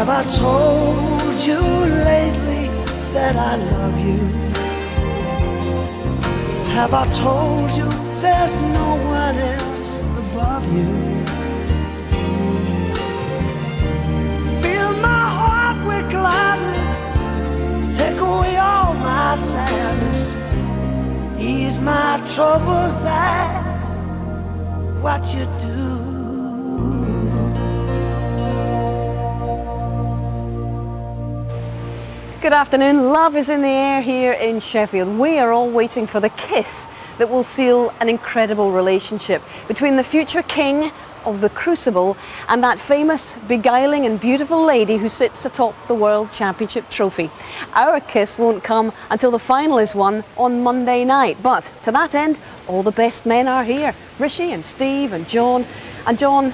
Have I told you lately that I love you? Have I told you there's no one else above you? Fill my heart with gladness, take away all my sadness, ease my troubles, that's what you do. Good afternoon. Love is in the air here in Sheffield. We are all waiting for the kiss that will seal an incredible relationship between the future king of the Crucible and that famous, beguiling and beautiful lady who sits atop the World Championship trophy. Our kiss won't come until the final is won on Monday night. But to that end, all the best men are here. Rishi and Steve and John. And John,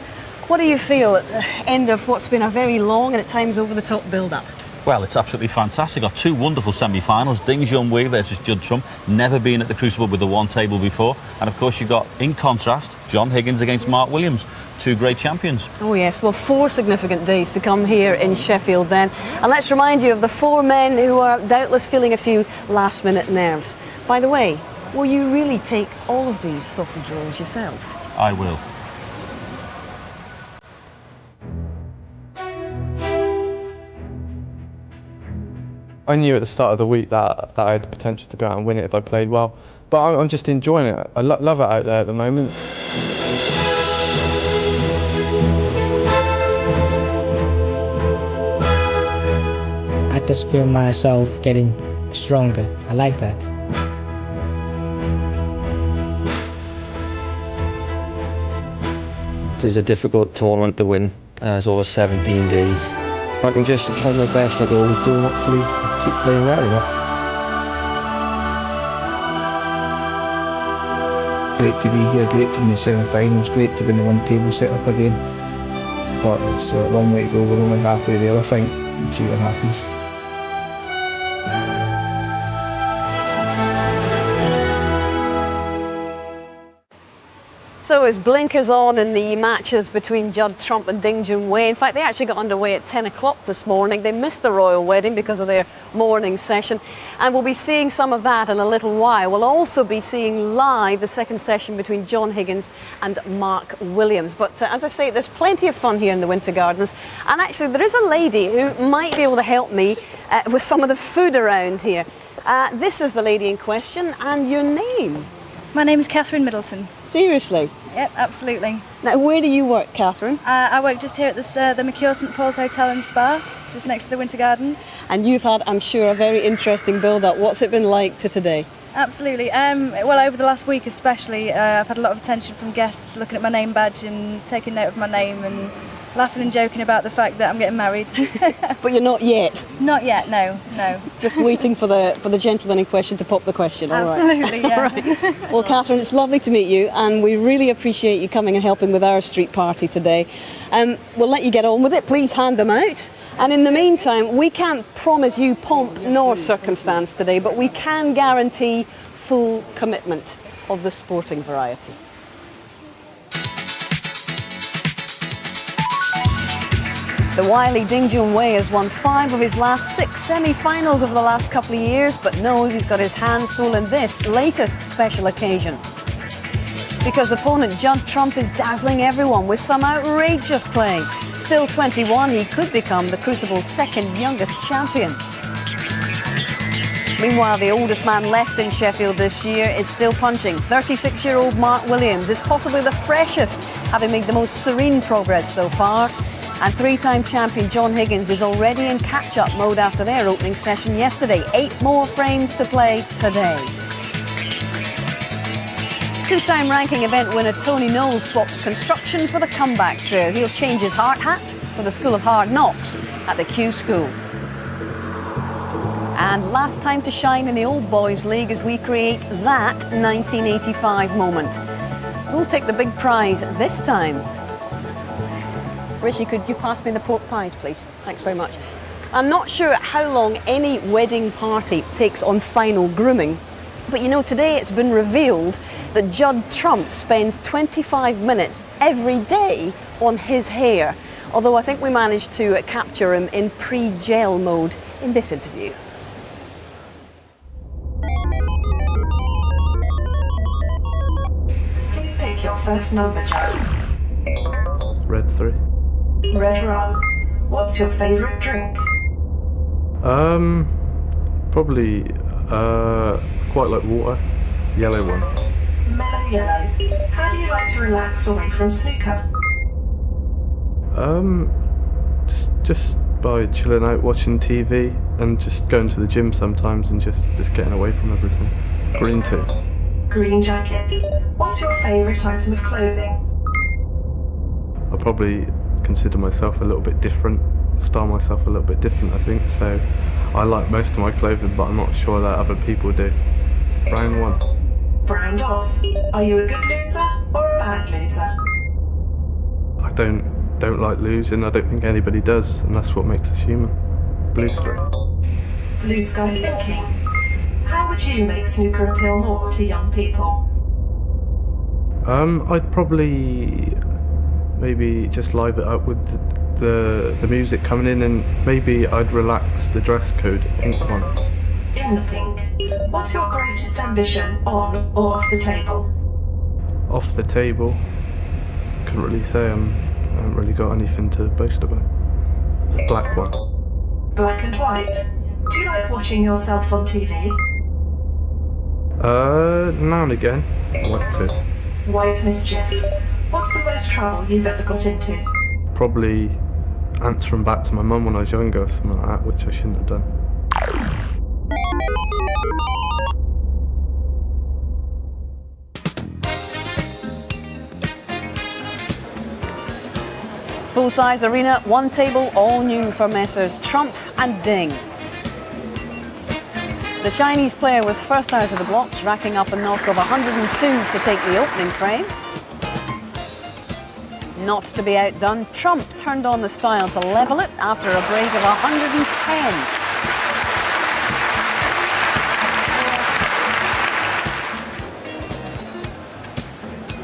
what do you feel at the end of what's been a very long and at times over-the-top build-up? Well, it's absolutely fantastic. Got two wonderful semi-finals. Junhui versus Judd, never been at the Crucible with the one table before. And of course you've got, in contrast, John Higgins against Mark Williams, two great champions. Oh yes, well, 4 significant days to come here in Sheffield then. And let's remind you of the 4 men who are doubtless feeling a few last-minute nerves. By the way, will you really take all of these sausage rolls yourself? I will. I knew at the start of the week that I had the potential to go out and win it if I played well. But I'm just enjoying it. I love it out there at the moment. I just feel myself getting stronger. I like that. It was a difficult tournament to win. It's over 17 days. I can just try my best like I always do, hopefully keep playing well, you know. Great to be here, great to be in the semi-finals, great to be in the one table set up again. But it's a long way to go, we're only halfway there I think, we'll see what happens. So as blinkers on in the matches between Judd Trump and Junhui. In fact, they actually got underway at 10 o'clock this morning. They missed the royal wedding because of their morning session. And we'll be seeing some of that in a little while. We'll also be seeing live the second session between John Higgins and Mark Williams. But as I say, there's plenty of fun here in the Winter Gardens. And actually, there is a lady who might be able to help me with some of the food around here. This is the lady in question. And your name? My name is Catherine Middleton. Seriously? Yep, absolutely. Now, where do you work, Catherine? I work just here at this, the McCure St Paul's Hotel and Spa, just next to the Winter Gardens. And you've had, I'm sure, a very interesting build-up. What's it been like to today? Absolutely. Well, over the last week especially, I've had a lot of attention from guests looking at my name badge and taking note of my name and laughing and joking about the fact that I'm getting married. But you're not yet? Not yet, no. Just waiting for the gentleman in question to pop the question. Absolutely, all yeah. Right. Well, Catherine, it's lovely to meet you, and we really appreciate you coming and helping with our street party today. We'll let you get on with it. Please hand them out. And in the meantime, we can't promise you pomp nor circumstance today, but we can guarantee full commitment of the sporting variety. The wily Junhui has won 5 of his last 6 semi-finals over the last couple of years, but knows he's got his hands full in this latest special occasion. Because opponent Judd Trump is dazzling everyone with some outrageous play. Still 21, he could become the Crucible's second youngest champion. Meanwhile, the oldest man left in Sheffield this year is still punching. 36-year-old Mark Williams is possibly the freshest, having made the most serene progress so far. And 3-time champion John Higgins is already in catch-up mode after their opening session yesterday. 8 more frames to play today. Two-time ranking event winner Tony Knowles swaps construction for the comeback trail. He'll change his hard hat for the School of Hard Knocks at the Q School. And last time to shine in the Old Boys League as we create that 1985 moment. Who'll take the big prize this time? Rishi, could you pass me the pork pies, please? Thanks very much. I'm not sure how long any wedding party takes on final grooming, but you know, today it's been revealed that Judd Trump spends 25 minutes every day on his hair, although I think we managed to capture him in pre-gel mode in this interview. Please pick your first number, Judd. Red 3. Red rum. What's your favourite drink? Probably quite like water. Yellow one. Mellow yellow. How do you like to relax away from snooker? Just by chilling out, watching TV, and just going to the gym sometimes, and just getting away from everything. Green tea. Green jacket. What's your favourite item of clothing? I probably consider myself a little bit different, style myself a little bit different, I think, so I like most of my clothing, but I'm not sure that other people do. Brown 1. Browned off. Are you a good loser or a bad loser? I don't like losing. I don't think anybody does, and that's what makes us human. Blue 3. Blue sky thinking. How would you make snooker appeal more to young people? I'd probably maybe just live it up with the music coming in, and maybe I'd relax the dress code, pink one. In the pink. What's your greatest ambition, on or off the table? Off the table, couldn't really say. I haven't really got anything to boast about. Black 1. Black and white. Do you like watching yourself on TV? Now and again, I like to. White mischief. What's the most trouble you've ever got into? Probably answering back to my mum when I was younger or something like that, which I shouldn't have done. Full-size arena, one table, all new for Messrs Trump and Ding. The Chinese player was first out of the blocks, racking up a knock of 102 to take the opening frame. Not to be outdone, Trump turned on the style to level it after a break of 110.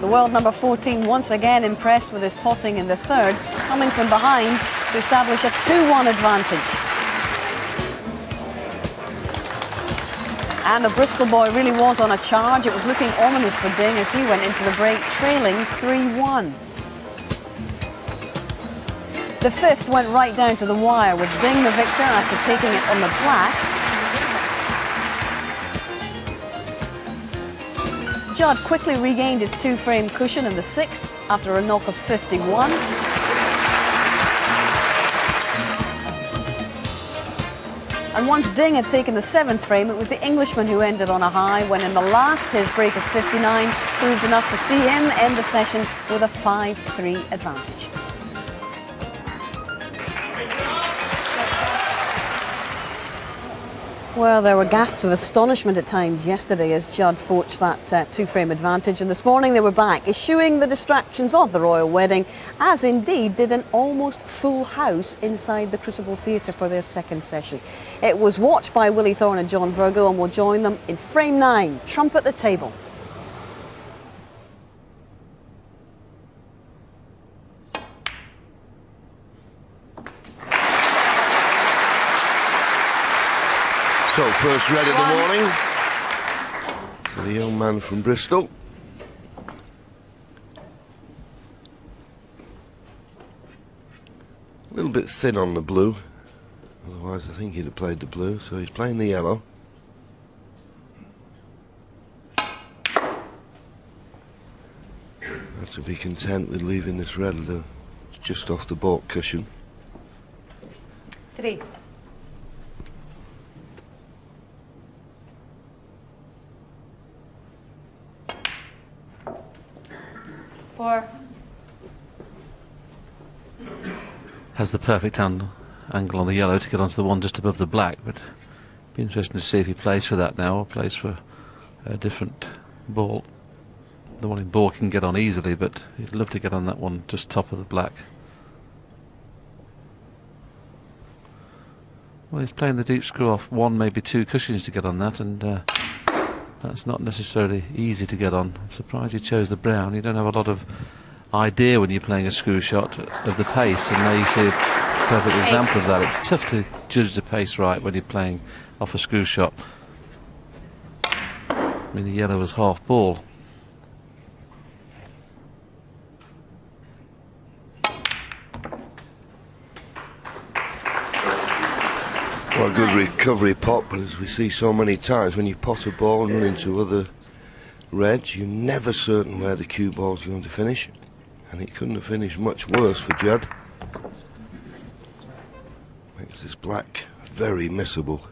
The world number 14 once again impressed with his potting in the third, coming from behind to establish a 2-1 advantage. And the Bristol boy really was on a charge. It was looking ominous for Ding as he went into the break trailing 3-1. The fifth went right down to the wire with Ding the victor after taking it on the black. Judd quickly regained his 2-frame cushion in the sixth after a knock of 51. And once Ding had taken the 7th frame, it was the Englishman who ended on a high when in the last his break of 59 proved enough to see him end the session with a 5-3 advantage. Well, there were gasps of astonishment at times yesterday as Judd forged that 2-frame advantage, and this morning they were back, eschewing the distractions of the royal wedding, as indeed did an almost full house inside the Crucible Theatre for their second session. It was watched by Willie, Thorne and John Virgo, and we'll join them in frame 9, Trump at the table. So, first red of the morning to the young man from Bristol. A little bit thin on the blue, otherwise I think he'd have played the blue, so he's playing the yellow. Have to be content with leaving this red just off the baulk cushion. 3. 4. Has the perfect angle on the yellow to get onto the one just above the black, but it'd be interesting to see if he plays for that now or plays for a different ball. The one in ball can get on easily, but he'd love to get on that one just top of the black. Well, he's playing the deep screw off 1, maybe 2 cushions to get on that, and that's not necessarily easy to get on. I'm surprised he chose the brown. You don't have a lot of idea when you're playing a screw shot of the pace, and there you see a perfect example of that. It's tough to judge the pace right when you're playing off a screw shot. I mean, the yellow was half ball. Well, a good recovery pot, but as we see so many times, when you pot a ball and run into other reds, you're never certain where the cue ball's going to finish. And it couldn't have finished much worse for Judd. Makes this black very missable.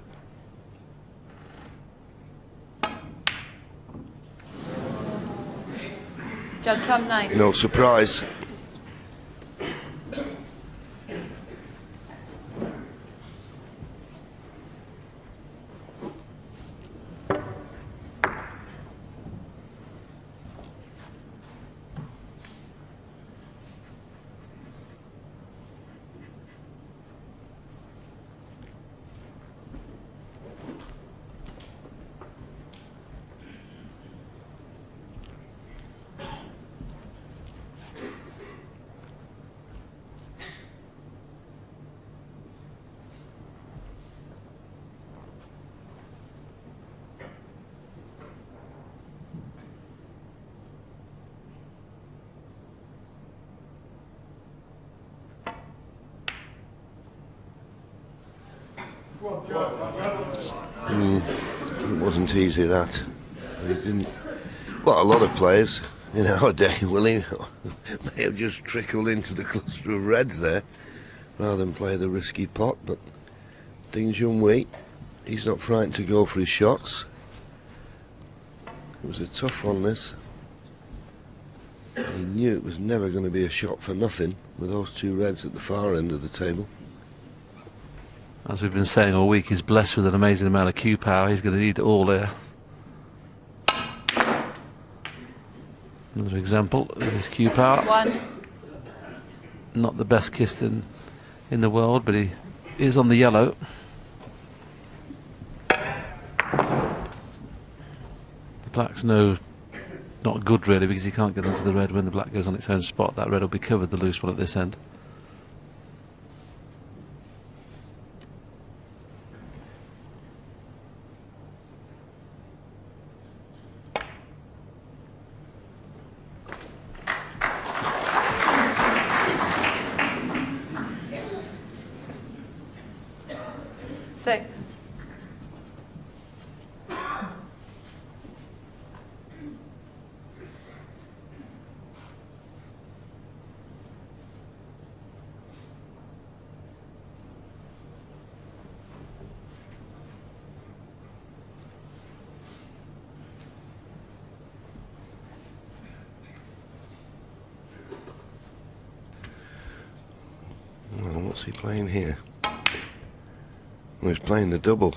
Judd, trump 9. No surprise. It wasn't easy, that. He didn't. Well, a lot of players in our day, Willie, may have just trickled into the cluster of reds there rather than play the risky pot, but Junhui, he's not frightened to go for his shots. It was a tough one, this. He knew it was never going to be a shot for nothing with those 2 reds at the far end of the table. As we've been saying all week, he's blessed with an amazing amount of cue power. He's going to need it all there. Another example of his cue power. 1. Not the best kissed in the world, but he is on the yellow. The black's not good really, because he can't get onto the red when the black goes on its own spot. That red will be covered, the loose one at this end. Well, what's he playing here? Well, he's playing the double.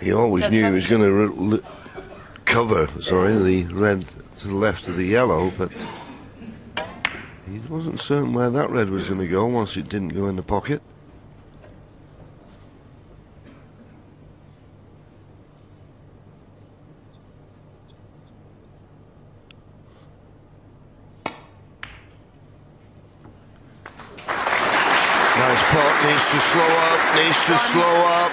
He always knew he was going to cover, the red to the left of the yellow, but he wasn't certain where that red was going to go once it didn't go in the pocket. Nice pot, needs to slow up.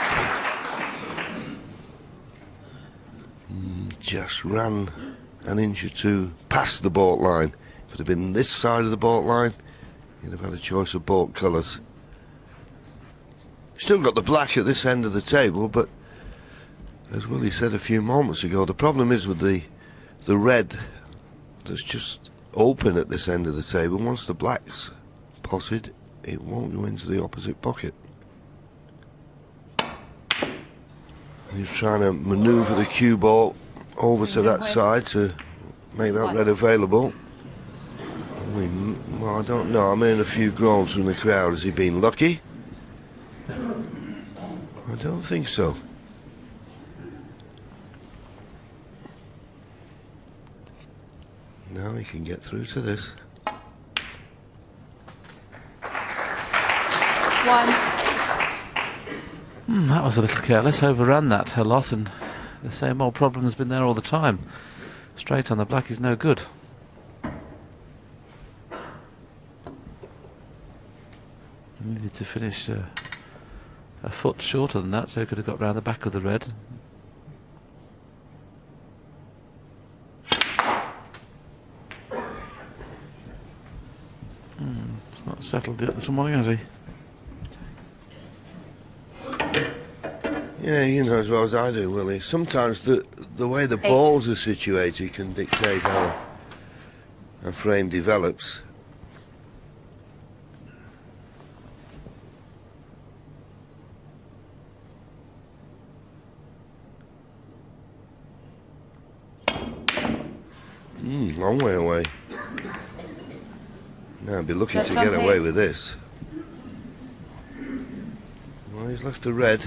Just ran an inch or 2 past the baulk line. If it had been this side of the baulk line, you'd have had a choice of baulk colours. Still got the black at this end of the table, but as Willie said a few moments ago, the problem is with the red that's just open at this end of the table. Once the black's potted, it won't go into the opposite pocket. He's trying to manoeuvre the cue ball over to that side to make that red available. Well, I don't know. I'm hearing a few groans from the crowd. Has he been lucky? I don't think so. Now he can get through to this. 1. That was a little careless. Overran that a lot, and the same old problem's been there all the time. Straight on the black is no good. Needed to finish a foot shorter than that, so he could have got round the back of the red. It's not settled yet this morning, has he? Yeah, you know as well as I do, Willie. Sometimes the way the balls are situated can dictate how a frame develops. Long way away. Now I'd be looking to get away with this. Well, he's left the red.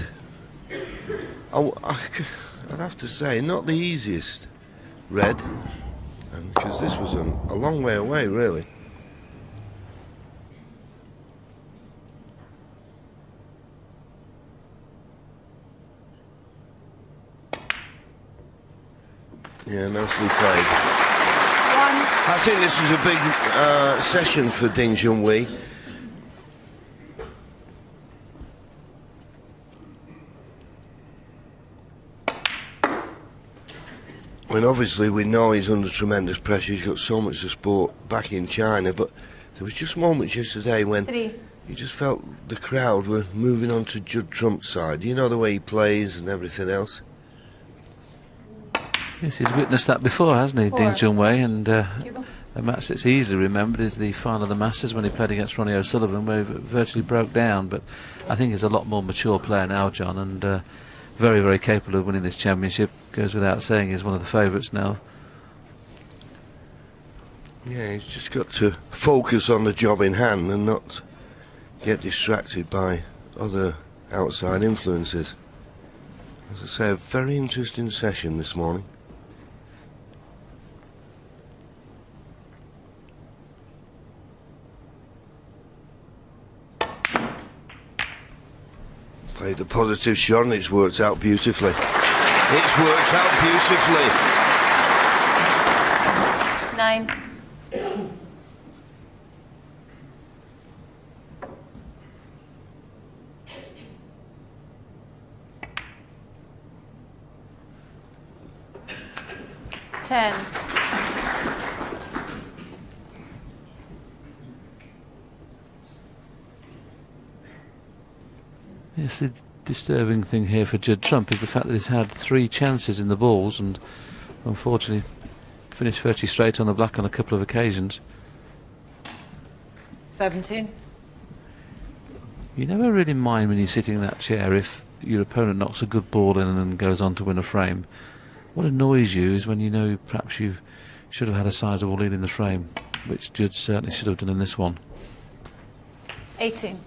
I'd have to say, not the easiest red, and because this was a long way away, really. Yeah, nicely played. I think this is a big session for Ding Junhui. I mean, obviously we know he's under tremendous pressure. He's got so much support back in China, but there was just moments yesterday when you just felt the crowd were moving on to Judd Trump's side. You know the way he plays and everything else. Yes, he's witnessed that before, hasn't he, Ding Junhui? And a match that's easily remembered is the final of the Masters when he played against Ronnie O'Sullivan, where he virtually broke down. But I think he's a lot more mature player now, John, and very, very capable of winning this championship. Goes without saying, he's one of the favourites now. Yeah, he's just got to focus on the job in hand and not get distracted by other outside influences. As I say, a very interesting session this morning. Played the positive shot and it's worked out beautifully. It's worked out beautifully. 9. Ten. Yes, the disturbing thing here for Judd Trump is the fact that he's had 3 chances in the balls and unfortunately finished virtually straight on the black on a couple of occasions. 17. You never really mind when you're sitting in that chair if your opponent knocks a good ball in and goes on to win a frame. What annoys you is when you know perhaps you should have had a sizable lead in the frame, which Judd certainly should have done in this one. 18.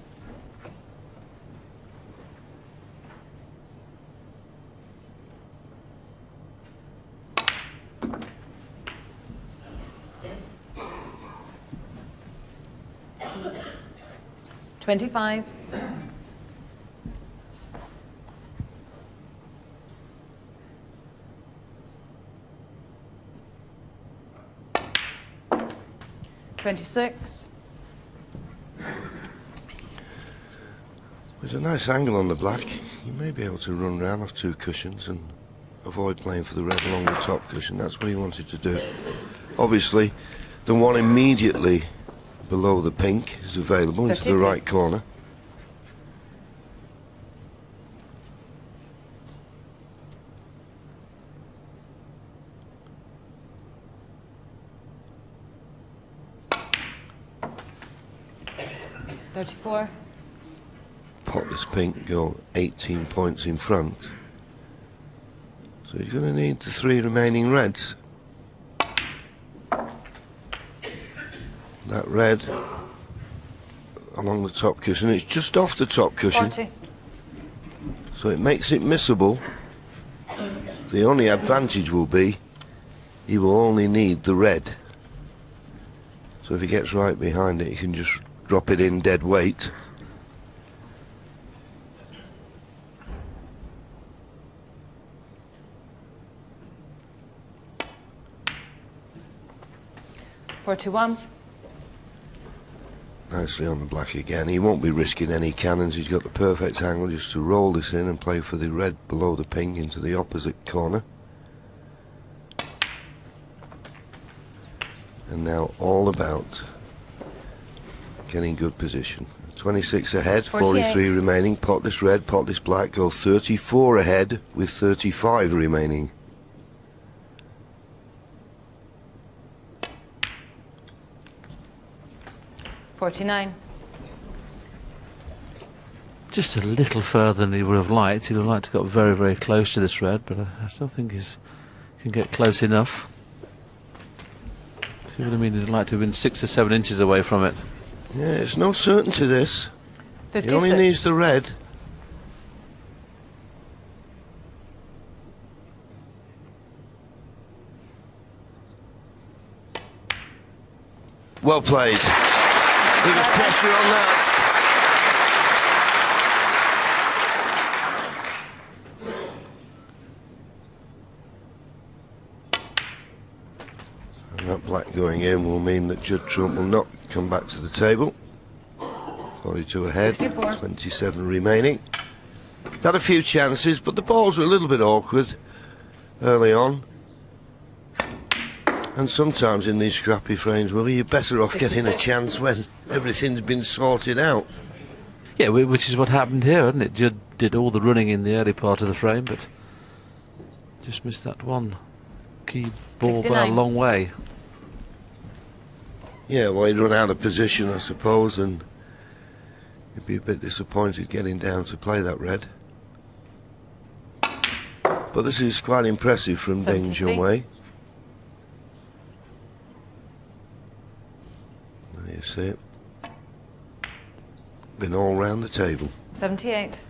$25. $26. There's a nice angle on the black. You may be able to run round off 2 cushions and avoid playing for the red along the top cushion. That's what he wanted to do. Obviously, the one immediately below the pink is available into the right corner. $34. Pot this pink, go 18 points in front. So he's going to need the 3 remaining reds. that red along the top cushion. It's just off the top cushion, 40. so it makes it missable. The only advantage will be he will only need the red. So if he gets right behind it, he can just drop it in dead weight. $41. Nicely on the black again. He won't be risking any cannons. He's got the perfect angle just to roll this in and play for the red below the pink into the opposite corner. And now all about getting good position. 26 ahead, 43 remaining. Pot this red, pot this black. Go 34 ahead with 35 remaining. $49. Just a little further than he would have liked. He'd have liked to got very, very close to this red, but I still think he can get close enough. See what I mean? He'd like to have been 6 or 7 inches away from it. Yeah, it's no certainty this. 56. He only needs the red. Well played. There was pressure on that. And that black going in will mean that Judd Trump will not come back to the table. 42 ahead, 64. 27 remaining. Had a few chances, but the balls were a little bit awkward early on. And sometimes in these scrappy frames, well, you're better off getting a chance when everything's been sorted out. Yeah, which is what happened here, isn't it? Judd did all the running in the early part of the frame, but just missed that one key ball 69. by a long way. Yeah, well, he'd run out of position, I suppose, and he'd be a bit disappointed getting down to play that red. But this is quite impressive from Ding 73. Junhui. There you see it. Been all round the table. 78.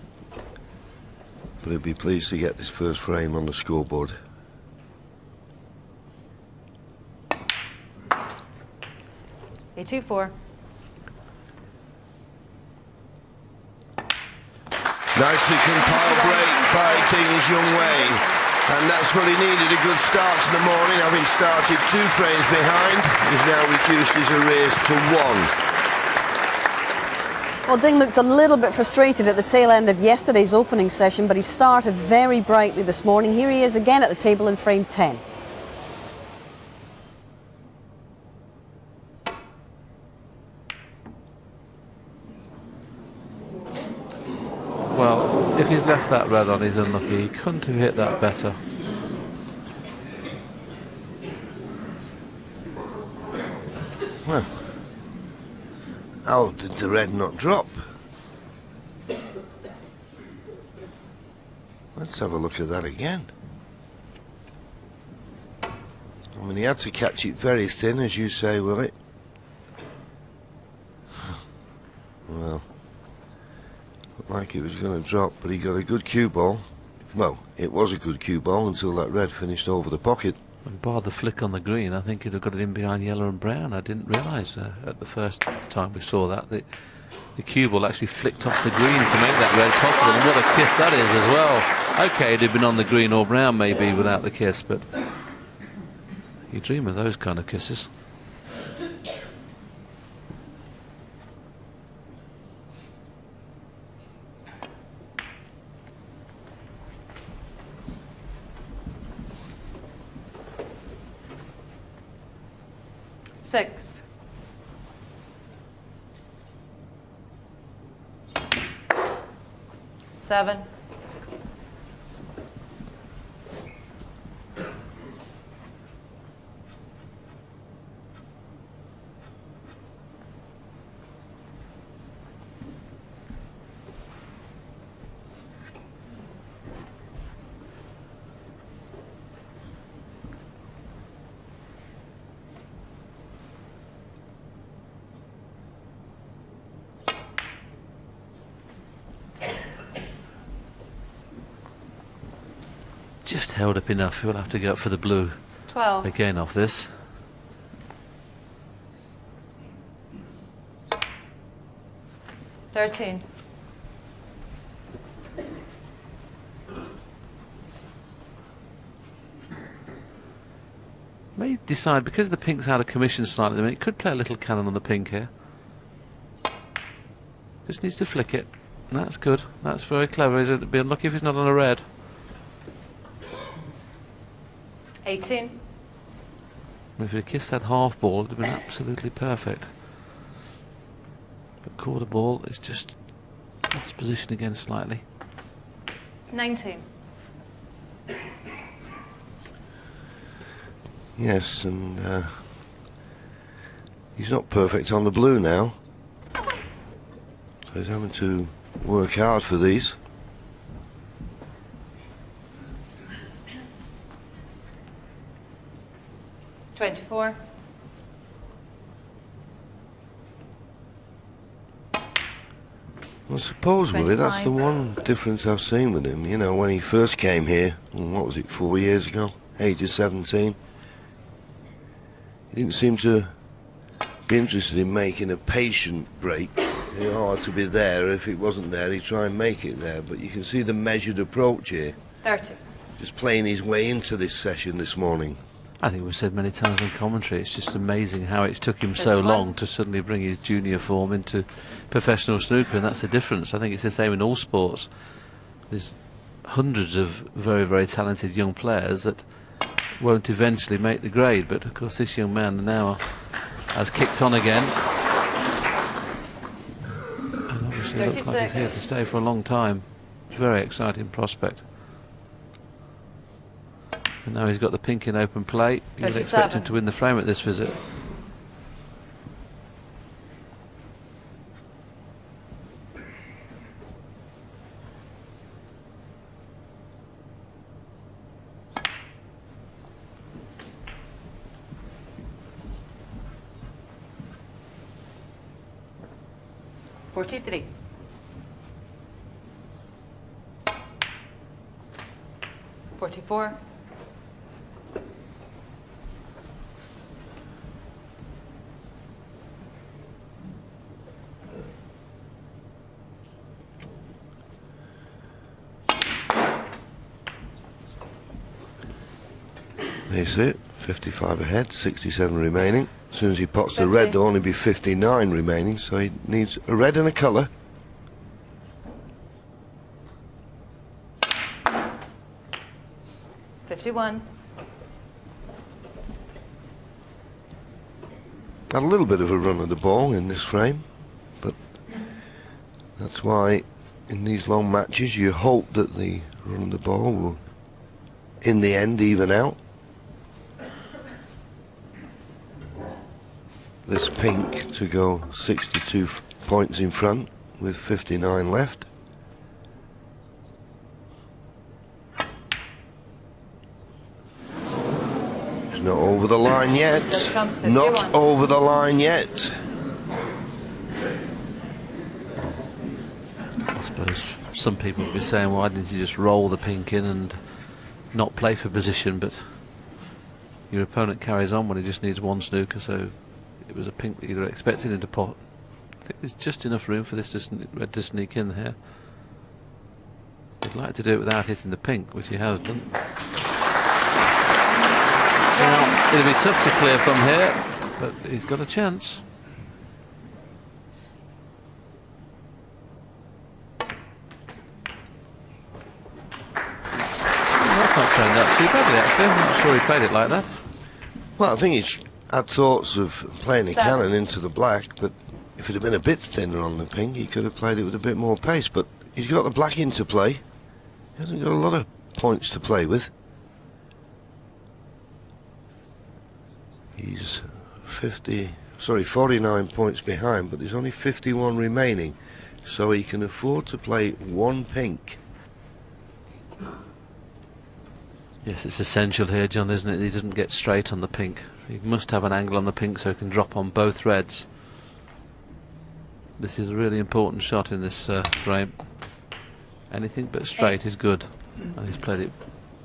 But he'd be pleased to get this first frame on the scoreboard. $84. Nicely compiled break by Ding Junhui. And that's what he needed, a good start to the morning. Having started 2 frames behind, he's now reduced his arrears to 1. Well, Ding looked a little bit frustrated at the tail end of yesterday's opening session, but he started very brightly this morning. Here he is again at the table in frame 10. Well, if he's left that red on, he's unlucky. He couldn't have hit that better. Well, how did the red not drop? Let's have a look at that again. I mean, he had to catch it very thin, as you say, Willie. Well, looked like it was going to drop, but he got a good cue ball. Well, it was a good cue ball until that red finished over the pocket. And bar the flick on the green, I think he'd have got it in behind yellow and brown. I didn't realise at the first time we saw that the cue ball actually flicked off the green to make that red possible. And what a kiss that is as well. Okay, it'd have been on the green or brown maybe without the kiss, but you dream of those kind of kisses. $6. $7. just held up enough. He'll have to go up for the blue 12. again off this. $13. May decide, because the pink's out of commission slightly, I mean, it could play a little cannon on the pink here. Just needs to flick it. That's good. That's very clever. It'd be unlucky if it's not on a red. 18. If he'd kissed that half ball, it'd have been absolutely perfect. But quarter ball is just lost position again slightly. 19. Yes, and he's not perfect on the blue now. So he's having to work hard for these. $24. Well, supposedly that's the one difference I've seen with him. You know, when he first came here, what was it, 4 years ago, age of 17, he didn't seem to be interested in making a patient break. It ought to be there. If it wasn't there, he'd try and make it there. But you can see the measured approach here. 30. Just playing his way into this session this morning. I think we've said many times on commentary, it's just amazing how it's took him so long to suddenly bring his junior form into professional snooker, and that's the difference. I think it's the same in all sports. There's hundreds of very, very talented young players that won't eventually make the grade, but of course this young man now has kicked on again. And obviously it looks like he's here to stay for a long time. Very exciting prospect. And now he's got the pink in open play. You would expect him to win the frame at this visit. $43. $44. That's it, 55 ahead, 67 remaining. As soon as he pots the red, there'll only be 59 remaining, so he needs a red and a colour. $51. Had a little bit of a run of the ball in this frame, but that's why in these long matches you hope that the run of the ball will, in the end, even out. This pink to go 62 points in front with 59 left. It's not over the line yet. Not over the line yet. I suppose some people would be saying, why didn't you just roll the pink in and not play for position? But your opponent carries on when he just needs one snooker, so it was a pink that you'd have expected him to pot. I think there's just enough room for this red to sneak in here. He'd like to do it without hitting the pink, which he has done. Now, it'll be tough to clear from here, but he's got a chance. That's not turned out too badly, actually. I'm not sure he played it like that. Well, I think he's had thoughts of playing a cannon into the black, but if it had been a bit thinner on the pink, he could have played it with a bit more pace. But he's got the black into play. He hasn't got a lot of points to play with. He's 49 points behind, but there's only 51 remaining, so he can afford to play one pink. Yes, it's essential here, John, isn't it? He doesn't get straight on the pink. He must have an angle on the pink so he can drop on both reds. This is a really important shot in this frame. Anything but straight is good, and he's played it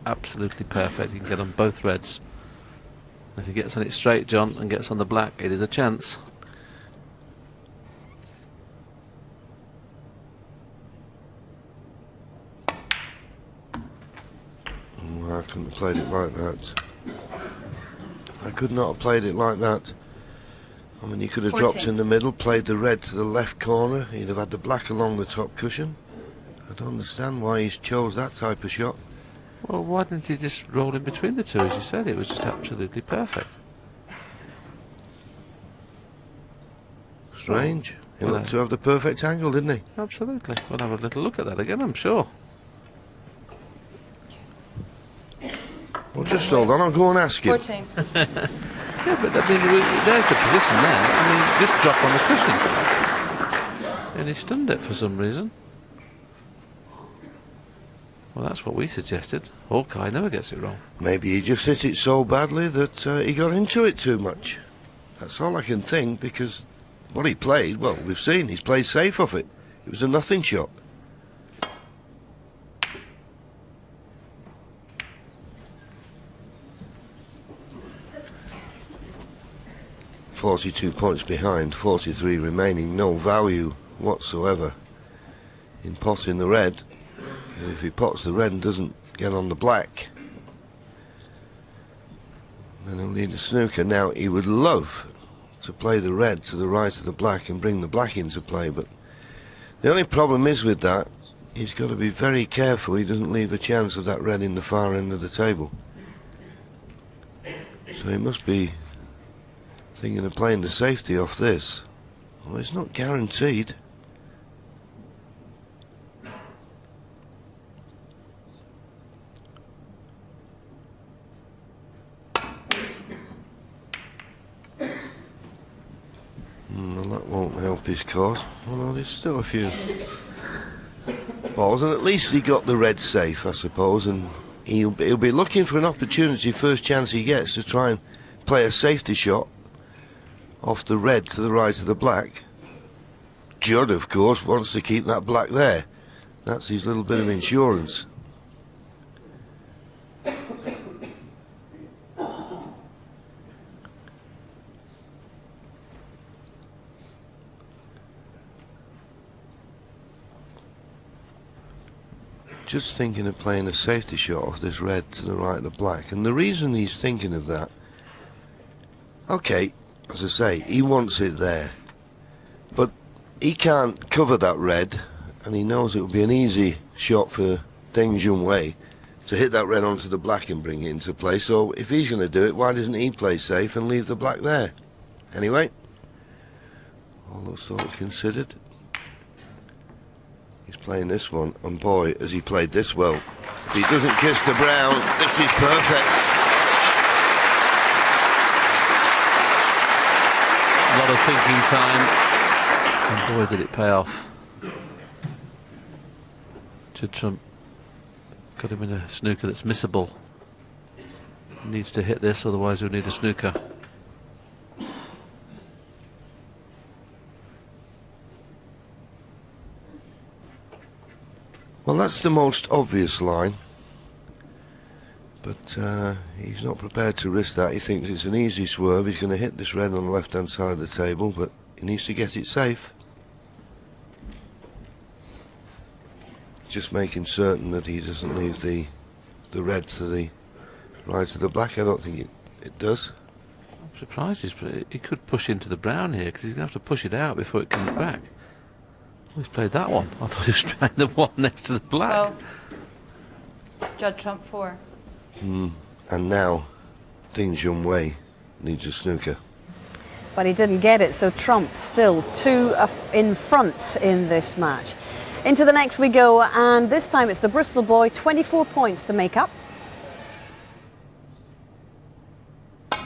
absolutely perfect. He can get on both reds. If he gets on it straight, John, and gets on the black, it is a chance. I couldn't have played it like that. I could not have played it like that. I mean, he could have 14. dropped in the middle, played the red to the left corner. He'd have had the black along the top cushion. I don't understand why he's chose that type of shot. Well, why didn't he just roll in between the two? As you said, it was just absolutely perfect. Strange. He Well, looked to have the perfect angle, didn't he? Absolutely. We'll have a little look at that again, I'm sure. Well, just hold on, I'll go and ask him. 14. Yeah, but I mean, there's the position there. I mean, just drop on the cushion. And he stunned it for some reason. Well, that's what we suggested. Hawkeye never gets it wrong. Maybe he just hit it so badly that he got into it too much. That's all I can think, because what he played, well, we've seen, he's played safe off it. It was a nothing shot. "42 points behind, 43 remaining, no value whatsoever in potting the red. And if he pots the red and doesn't get on the black, then he'll need a snooker. Now, he would love to play the red to the right of the black and bring the black into play, but the only problem is with that, he's got to be very careful he doesn't leave a chance of that red in the far end of the table. So he must be thinking of playing the safety off this. Well, it's not guaranteed. Well, that won't help his cause. Although there's still a few balls, and at least he got the red safe, I suppose, and he'll be looking for an opportunity first chance he gets to try and play a safety shot off the red to the right of the black. Judd, of course, wants to keep that black there. That's his little bit of insurance. Just thinking of playing a safety shot off this red to the right of the black. And the reason he's thinking of that, okay, as I say, he wants it there, but he can't cover that red, and he knows it would be an easy shot for Junhui to hit that red onto the black and bring it into play. So if he's going to do it, why doesn't he play safe and leave the black there? Anyway, all those thoughts considered, he's playing this one, and boy, has he played this well. If he doesn't kiss the brown, this is perfect. A lot of thinking time, and boy did it pay off. Judd Trump got him in a snooker that's missable. Needs to hit this, otherwise he'll need a snooker. Well, that's the most obvious line, but he's not prepared to risk that. He thinks it's an easy swerve. He's going to hit this red on the left-hand side of the table, but he needs to get it safe. Just making certain that he doesn't leave the red to the right of the black. I don't think it does. I'm surprised he could push into the brown here, because he's going to have to push it out before it comes back. He's played that one. I thought he was playing the one next to the black. Well, Judd Trump 4. And now, Junhui needs a snooker. But he didn't get it, so Trump still 2 in front in this match. Into the next we go, and this time it's the Bristol boy, 24 points to make up. Well,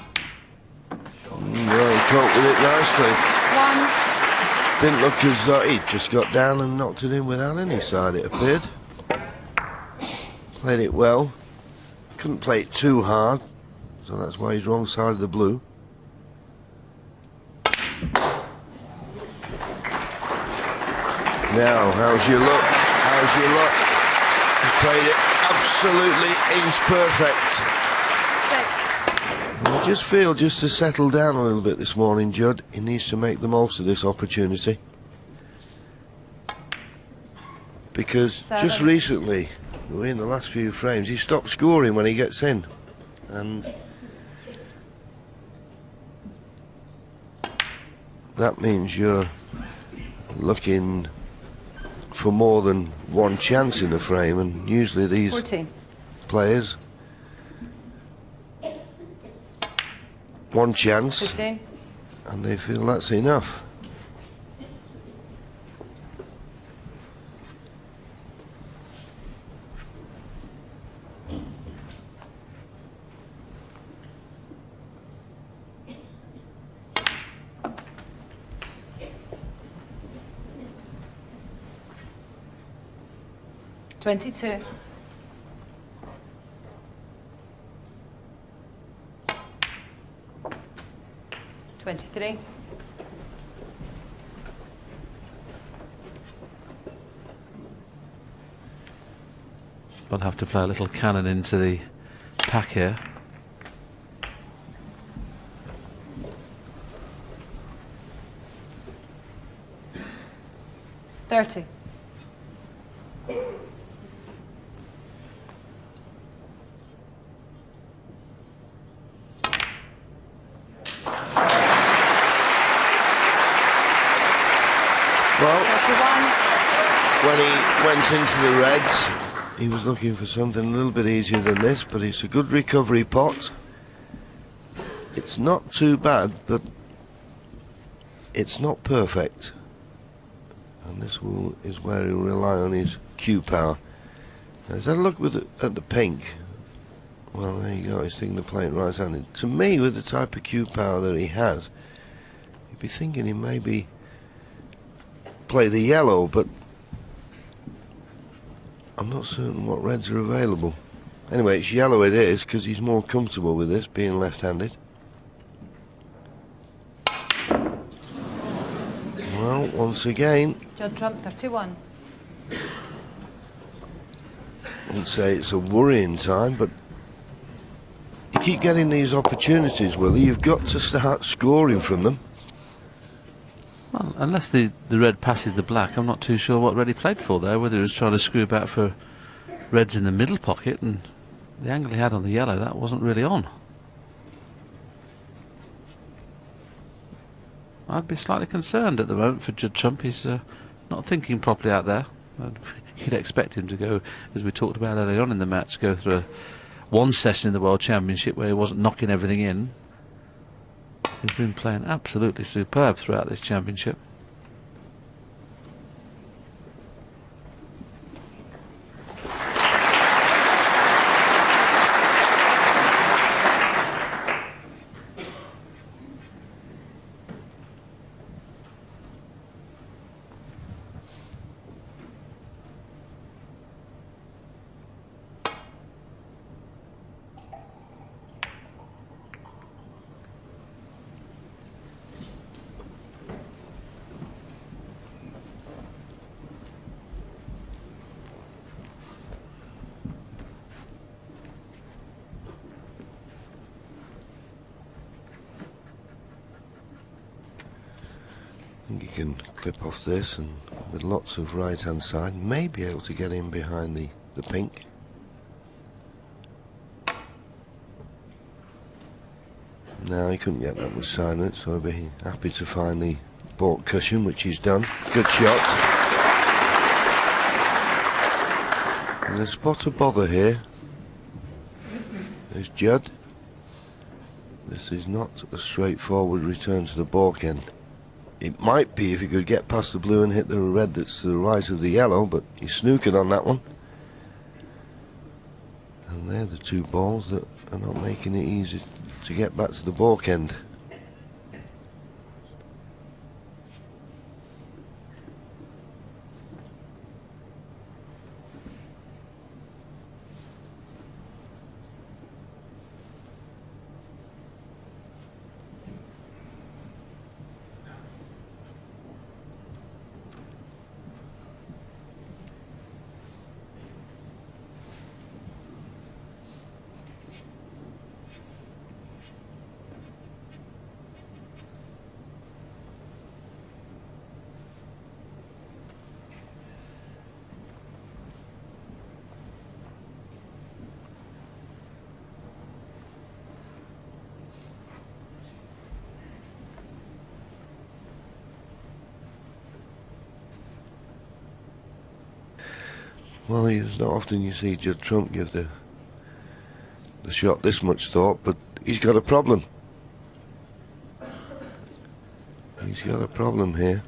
he coped with it nicely. 1. Didn't look as though he just got down and knocked it in without any side, it appeared. Played it well. Couldn't play it too hard, so that's why he's wrong side of the blue. Now, how's your luck? How's your luck? He played it absolutely inch perfect. I just feel, just to settle down a little bit this morning, Judd, he needs to make the most of this opportunity. Because just recently, in the last few frames, he stopped scoring when he gets in. And that means you're looking for more than one chance in a frame, and usually these 14. players, one chance, 15. and they feel that's enough. $22. $23. I'll have to play a little cannon into the pack here. $30. Well, when he went into the reds, he was looking for something a little bit easier than this, but it's a good recovery pot. It's not too bad, but it's not perfect. And this is where he'll rely on his cue power. Now, let's have a look at the pink. Well, there you go, he's thinking of playing right-handed. To me, with the type of cue power that he has, you'd be thinking he maybe play the yellow, but I'm not certain what reds are available. Anyway, it's yellow it is, because he's more comfortable with this, being left-handed. Well, once again, Judd trump 31. I wouldn't say it's a worrying time, but you keep getting these opportunities, Willie. You've got to start scoring from them. Well, unless the red passes the black, I'm not too sure what red he played for there, whether he was trying to screw back for reds in the middle pocket, and the angle he had on the yellow, that wasn't really on. I'd be slightly concerned at the moment for Judd Trump. He's not thinking properly out there. You'd expect him to go, as we talked about earlier on in the match, go through one session in the World Championship where he wasn't knocking everything in. He's been playing absolutely superb throughout this championship. I think you can clip off this, and with lots of right-hand side, may be able to get in behind the pink. No, he couldn't get that much side on it, so I'll be happy to find the baulk cushion, which he's done. Good shot. And a spot of bother here. There's Judd. This is not a straightforward return to the baulk end. It might be if he could get past the blue and hit the red that's to the right of the yellow, but he snookered on that one. And they're the two balls that are not making it easy to get back to the baulk end. Well, it's not often you see Judd Trump give the shot this much thought, but he's got a problem. He's got a problem here.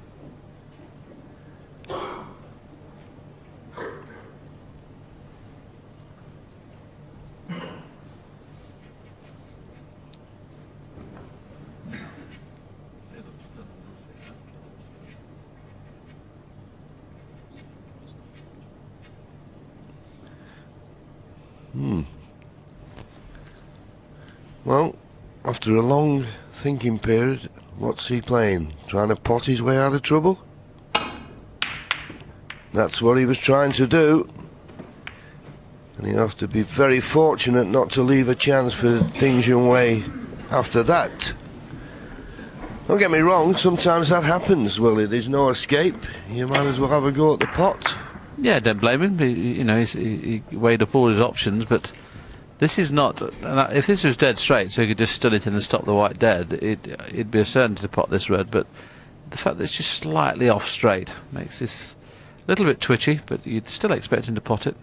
Well, after a long thinking period, what's he playing? Trying to pot his way out of trouble? That's what he was trying to do. And he'll have to be very fortunate not to leave a chance for Junhui after that. Don't get me wrong, sometimes that happens, Willie. There's no escape. You might as well have a go at the pot. Yeah, don't blame him. You know, he weighed up all his options, but this is not. If this was dead straight, so he could just still it in and stop the white dead, it'd be a certainty to pot this red. But the fact that it's just slightly off straight makes this a little bit twitchy, but you'd still expect him to pot it.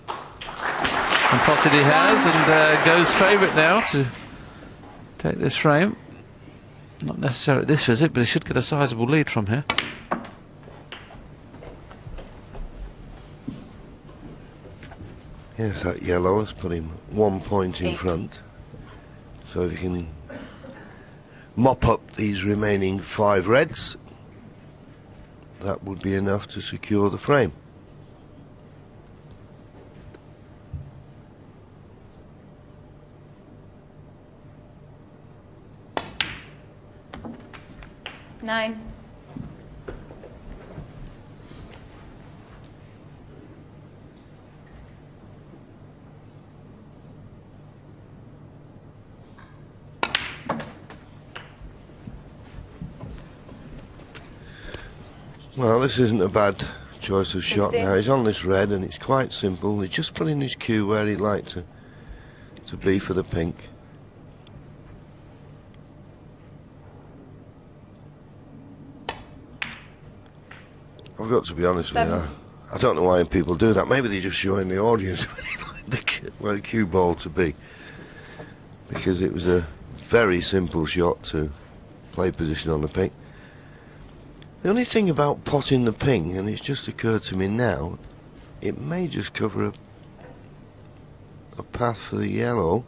And potted he has, and goes favourite now to take this frame. Not necessarily at this visit, but he should get a sizable lead from here. Yes, that yellow has put him 1 point in front. So if he can mop up these remaining 5 reds, that would be enough to secure the frame. Nine. Well, this isn't a bad choice of shot now. He's on this red and it's quite simple. He's just putting his cue where he'd like to be for the pink. I've got to be honest with you, I don't know why people do that. Maybe they're just showing the audience where the cue ball to be. Because it was a very simple shot to play position on the pink. The only thing about potting the ping, and it's just occurred to me now, it may just cover a path for the yellow,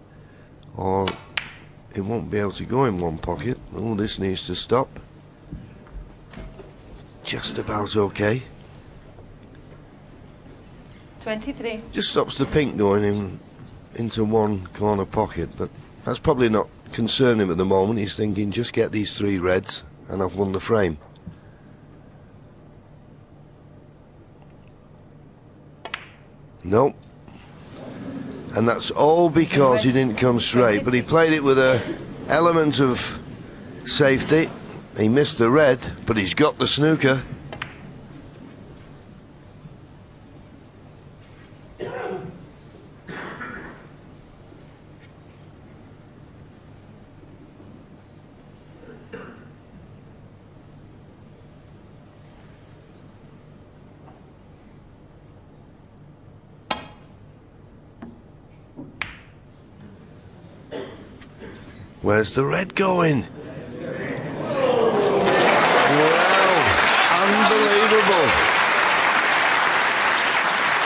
or it won't be able to go in one pocket. Oh, this needs to stop. Just about okay. 23. Just stops the pink going into one corner pocket, but that's probably not concerning him at the moment. He's thinking, just get these 3 reds and I've won the frame. Nope. And that's all because he didn't come straight, but he played it with an element of safety. He missed the red, but he's got the snooker. Where's the red going? Unbelievable.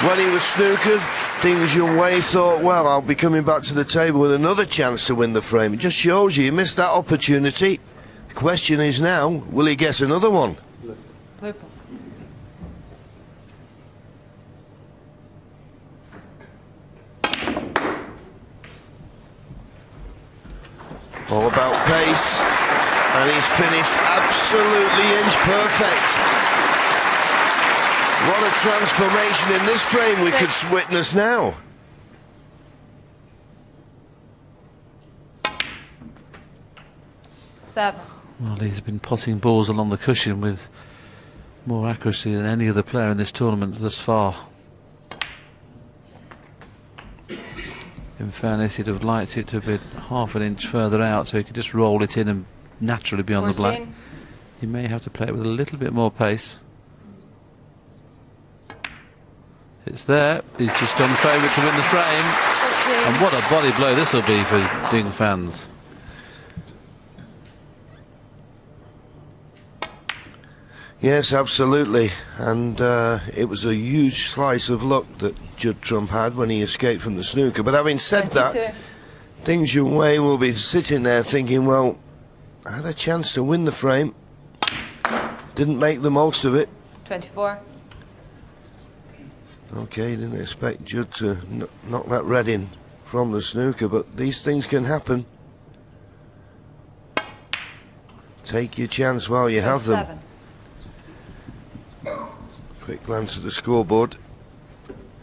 When he was snookered, Junhui thought, well, I'll be coming back to the table with another chance to win the frame. It just shows you, he missed that opportunity. The question is now, will he get another one? Purple. All about pace, and he's finished absolutely inch perfect. What a transformation in this frame we could witness now. Seven. Well, he's been potting balls along the cushion with more accuracy than any other player in this tournament thus far. In fairness, he'd have liked it to have been half an inch further out so he could just roll it in and naturally be on the black. He may have to play it with a little bit more pace. It's there. He's just gone favourite to win the frame. And what a body blow this will be for Ding fans. Yes, absolutely. And it was a huge slice of luck that Judd Trump had when he escaped from the snooker. But having said 22. that, Ding Junhui will be sitting there thinking, well, I had a chance to win the frame. Didn't make the most of it. 24. Okay, didn't expect Judd to knock that red in from the snooker, but these things can happen. Take your chance while you have them. 7. Quick glance at the scoreboard.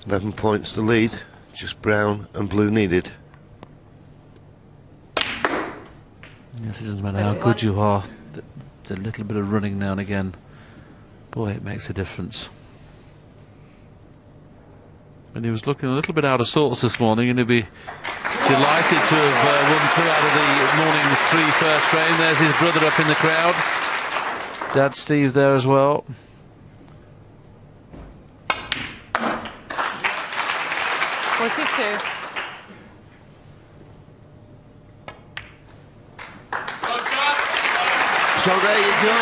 11 points the lead. Just brown and blue needed. Yes, it doesn't matter how good you are. The little bit of running now and again, boy, it makes a difference. And he was looking a little bit out of sorts this morning, and he'll be delighted to have won 2 out of the morning's 3 first frame. There's his brother up in the crowd. Dad Steve there as well. So there you go.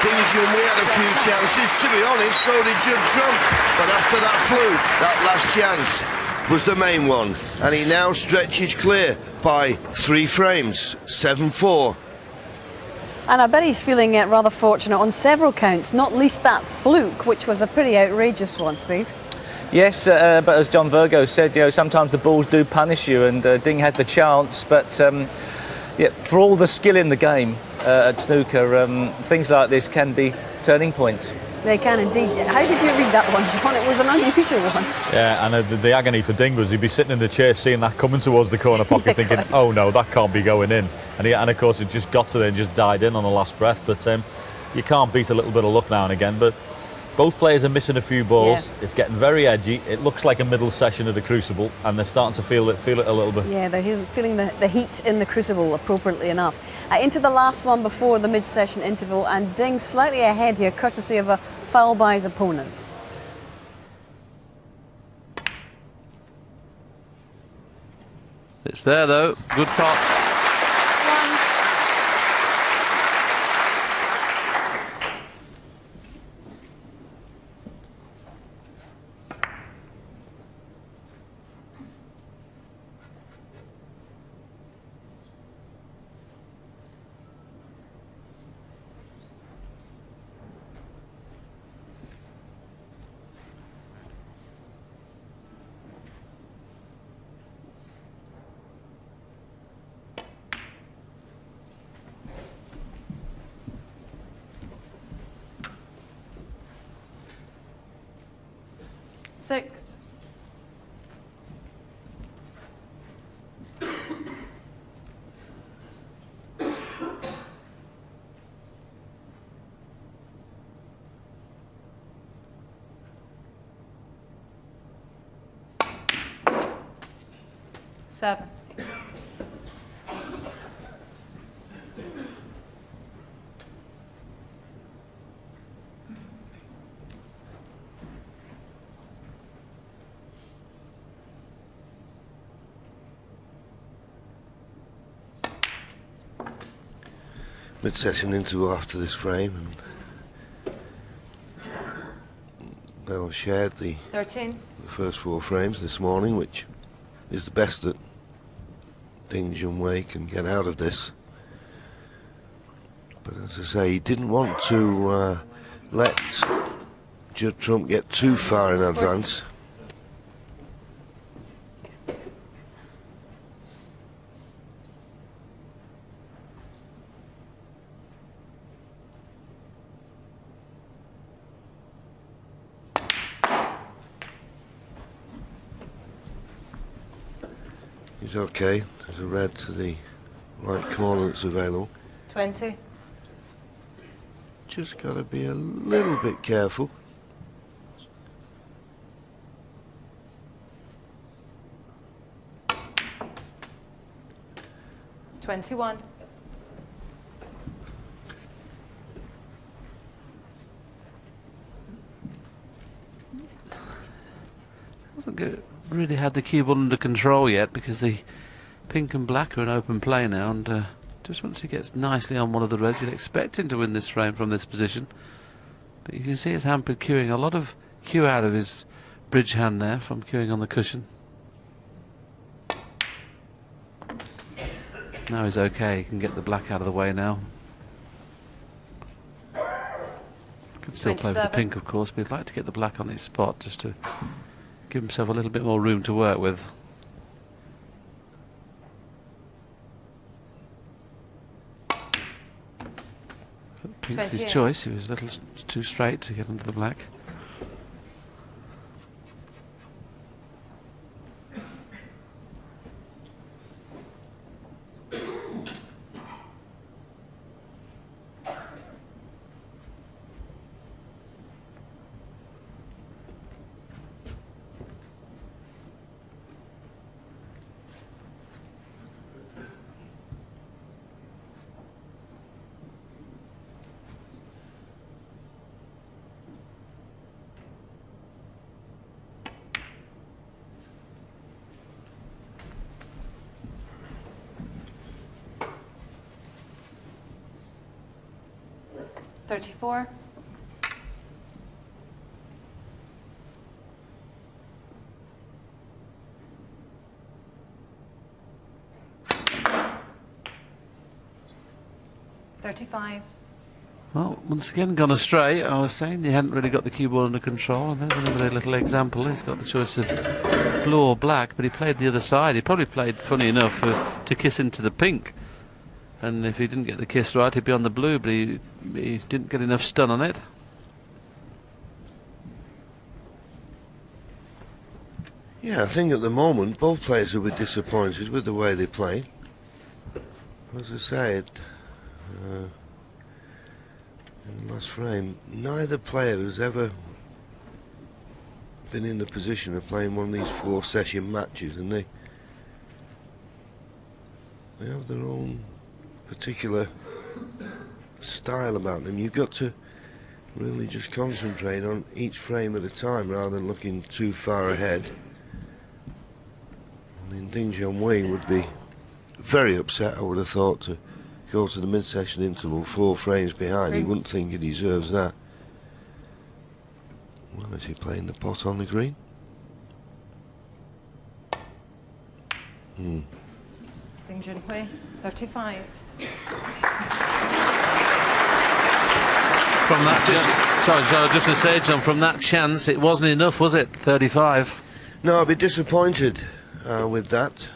Ding Junhui had a few chances. To be honest, so did Judd Trump. But after that fluke, that last chance was the main one. And he now stretches clear by 3 frames, 7-4. And I bet he's feeling rather fortunate on several counts, not least that fluke, which was a pretty outrageous one, Steve. Yes, but as John Virgo said, you know, sometimes the balls do punish you, and Ding had the chance, but yeah, for all the skill in the game at snooker, things like this can be turning points. They can indeed. How did you read that one, John? It was an unusual one. Yeah, and the agony for Ding was he'd be sitting in the chair seeing that coming towards the corner pocket thinking, oh no, that can't be going in. And of course it just got to there and just died in on the last breath. But you can't beat a little bit of luck now and again. But both players are missing a few balls. Yeah. It's getting very edgy. It looks like a middle session of the Crucible, and they're starting to feel it a little bit. Yeah, they're feeling the heat in the Crucible appropriately enough. Into the last one before the mid-session interval, and Ding slightly ahead here, courtesy of a foul by his opponent. It's there though. Good pot. 6. Seven. Mid-session interval after this frame, and they'll shared the 13. The first 4 frames this morning, which is the best that Ding Junhui can get out of this. But as I say, he didn't want to let Judd Trump get too far in advance. He's okay. There's a red to the right corner that's available. 20. Just got to be a little bit careful. $21. hasn't really had the cue ball under control yet, because the pink and black are in open play now, and just once he gets nicely on one of the reds, you'd expect him to win this frame from this position. But you can see his hampered cueing, a lot of cue out of his bridge hand there from cueing on the cushion. Now he's okay, he can get the black out of the way now. Could still play with the pink, of course, but he'd like to get the black on his spot just to give himself a little bit more room to work with. Pink's his choice. He was a little too straight to get into the black. $34. $35. Well, once again gone astray. I was saying he hadn't really got the cue ball under control, and there's another little example. He's got the choice of blue or black, but he played the other side. He probably played, funny enough, to kiss into the pink. And if he didn't get the kiss right, he'd be on the blue, but he didn't get enough stun on it. Yeah, I think at the moment both players will be disappointed with the way they play. As I said, in the last frame, neither player has ever been in the position of playing one of these 4-session matches, and they have their own particular style about them. You've got to really just concentrate on each frame at a time rather than looking too far ahead. I mean, Junhui would be very upset, I would have thought, to go to the mid-session interval 4 frames behind. He wouldn't think he deserves that. Well, is he playing the pot on the green? Junhui, 35. From that, sorry, just to say, John, from that chance, it wasn't enough, was it? 35. No, I'd be disappointed with that.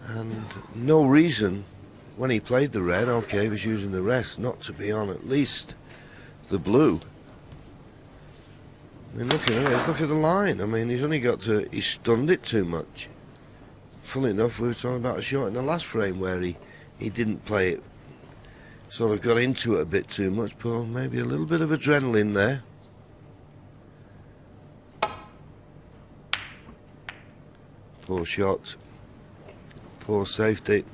And no reason, when he played the red, okay, he was using the rest, not to be on at least the blue. I mean, look at it, let's look at the line. I mean, he's only got to, he stunned it too much. Funnily enough, we were talking about a shot in the last frame where he didn't play it, sort of got into it a bit too much, but maybe a little bit of adrenaline there. Poor shot, poor safety.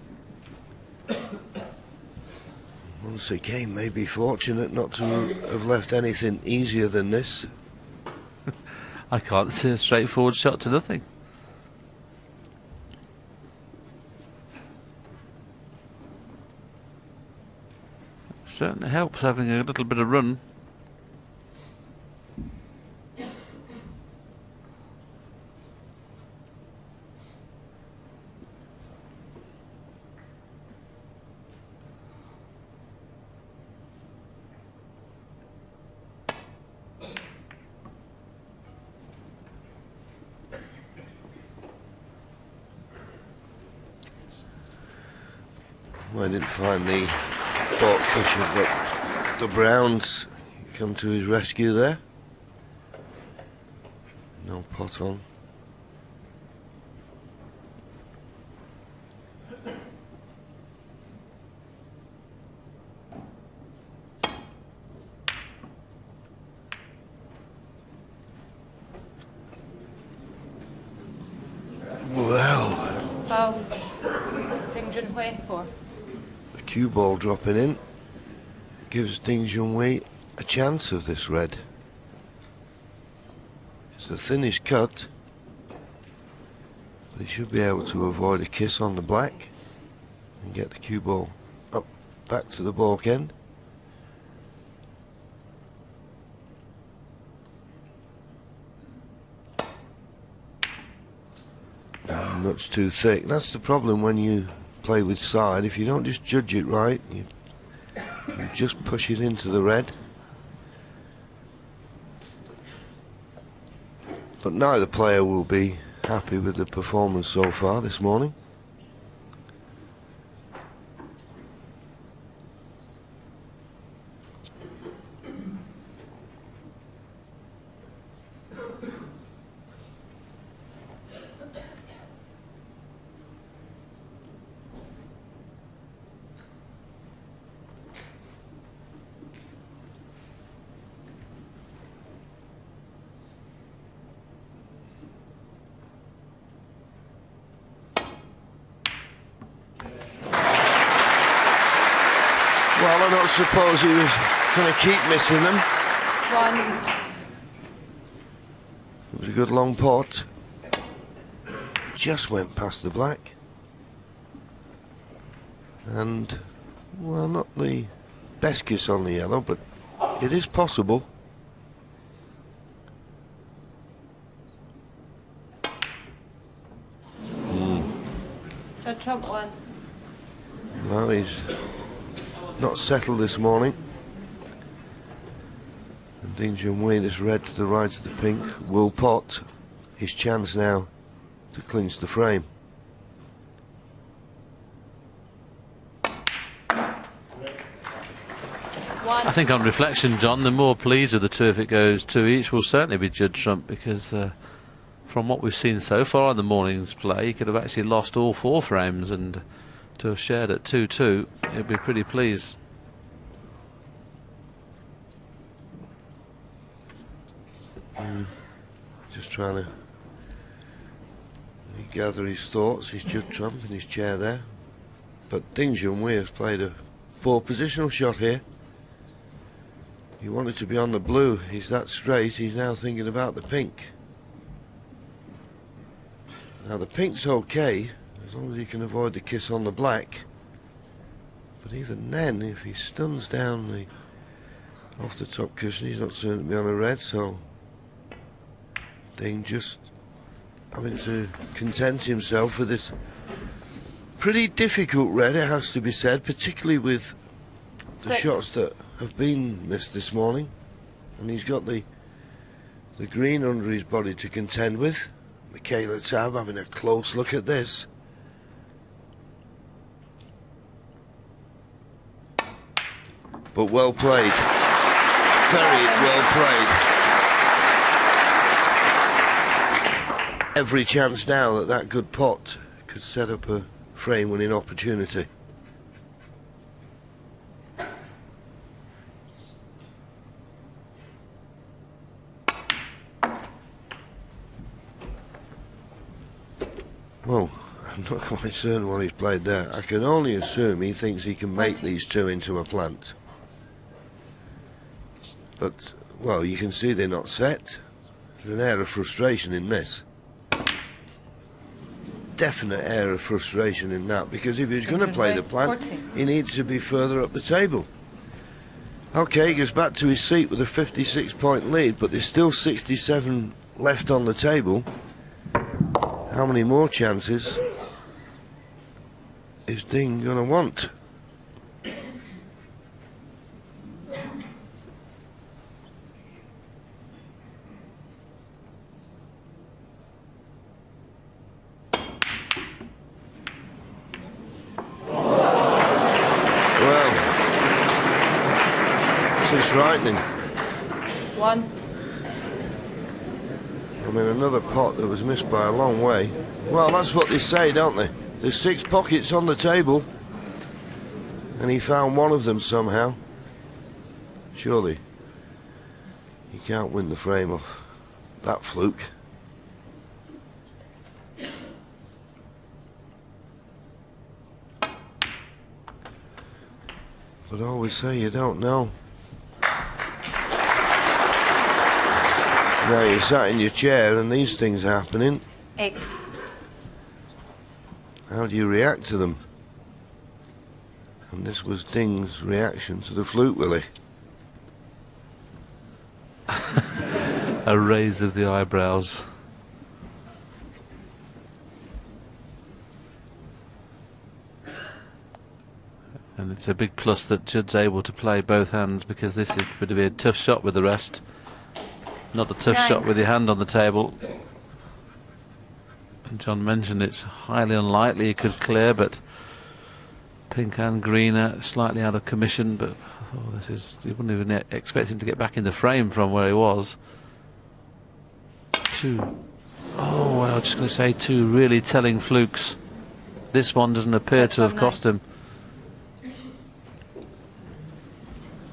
Once again, maybe fortunate not to have left anything easier than this. I can't see a straightforward shot to nothing. Certainly helps having a little bit of run. Well, I didn't find the ball cushion, but the Browns come to his rescue there. No pot on. Well. Foul. Junhui, 4. The cue ball dropping in gives Junhui a chance of this red. the thinnest cut, but he should be able to avoid a kiss on the black and get the cue ball up back to the balk end. Much too thick. That's the problem when you play with side. If you don't just judge it right, you just push it into the red. But neither player will be happy with the performance so far this morning. Well, I don't suppose he was going to keep missing them. It was a good long pot. Just went past the black. And, well, not the best kiss on the yellow, but it is possible. Judd Trump won. Well, he's not settled this morning. And Junhui, this red to the right of the pink, will pot his chance now to clinch the frame. I think on reflection, John, the more pleased of the two if it goes 2 each will certainly be Judd Trump, because from what we've seen so far in the morning's play, he could have actually lost all 4 frames, and to have shared at 2-2, he'd be pretty pleased. Just trying to gather his thoughts. He's Judd Trump in his chair there. But Junhui has played a poor positional shot here. He wanted to be on the blue. He's that straight. He's now thinking about the pink. Now the pink's okay, as long as he can avoid the kiss on the black. But even then, if he stuns down the off the top cushion, he's not soon to be on a red, so Ding just having to content himself with this pretty difficult red, it has to be said, particularly with the shots that have been missed this morning. And he's got the green under his body to contend with. Michaela Tabb having a close look at this. But well played. Very well played. Every chance now that good pot could set up a frame-winning opportunity. Well, I'm not quite certain what he's played there. I can only assume he thinks he can make these two into a plant. But, well, you can see they're not set. There's an air of frustration in this. Definite air of frustration in that, because if he's going to play the plant, he needs to be further up the table. Okay, he goes back to his seat with a 56-point lead, but there's still 67 left on the table. How many more chances is Ding going to want? Well, this is frightening. 1. I mean, another pot that was missed by a long way. Well, that's what they say, don't they? There's 6 pockets on the table, and he found one of them somehow. Surely, he can't win the frame off that fluke. But I always say you don't know. Now you're sat in your chair and these things are happening. 8. How do you react to them? And this was Ding's reaction to the flute, Willie. A raise of the eyebrows. And it's a big plus that Judd's able to play both hands, because this would be a tough shot with the rest. Not a tough 9. shot with your hand on the table. And John mentioned it's highly unlikely he could clear, but pink and green are slightly out of commission. But this is, you wouldn't even expect him to get back in the frame from where he was. 2. Oh, well, I was just going to say 2 really telling flukes. This one doesn't appear to have cost him.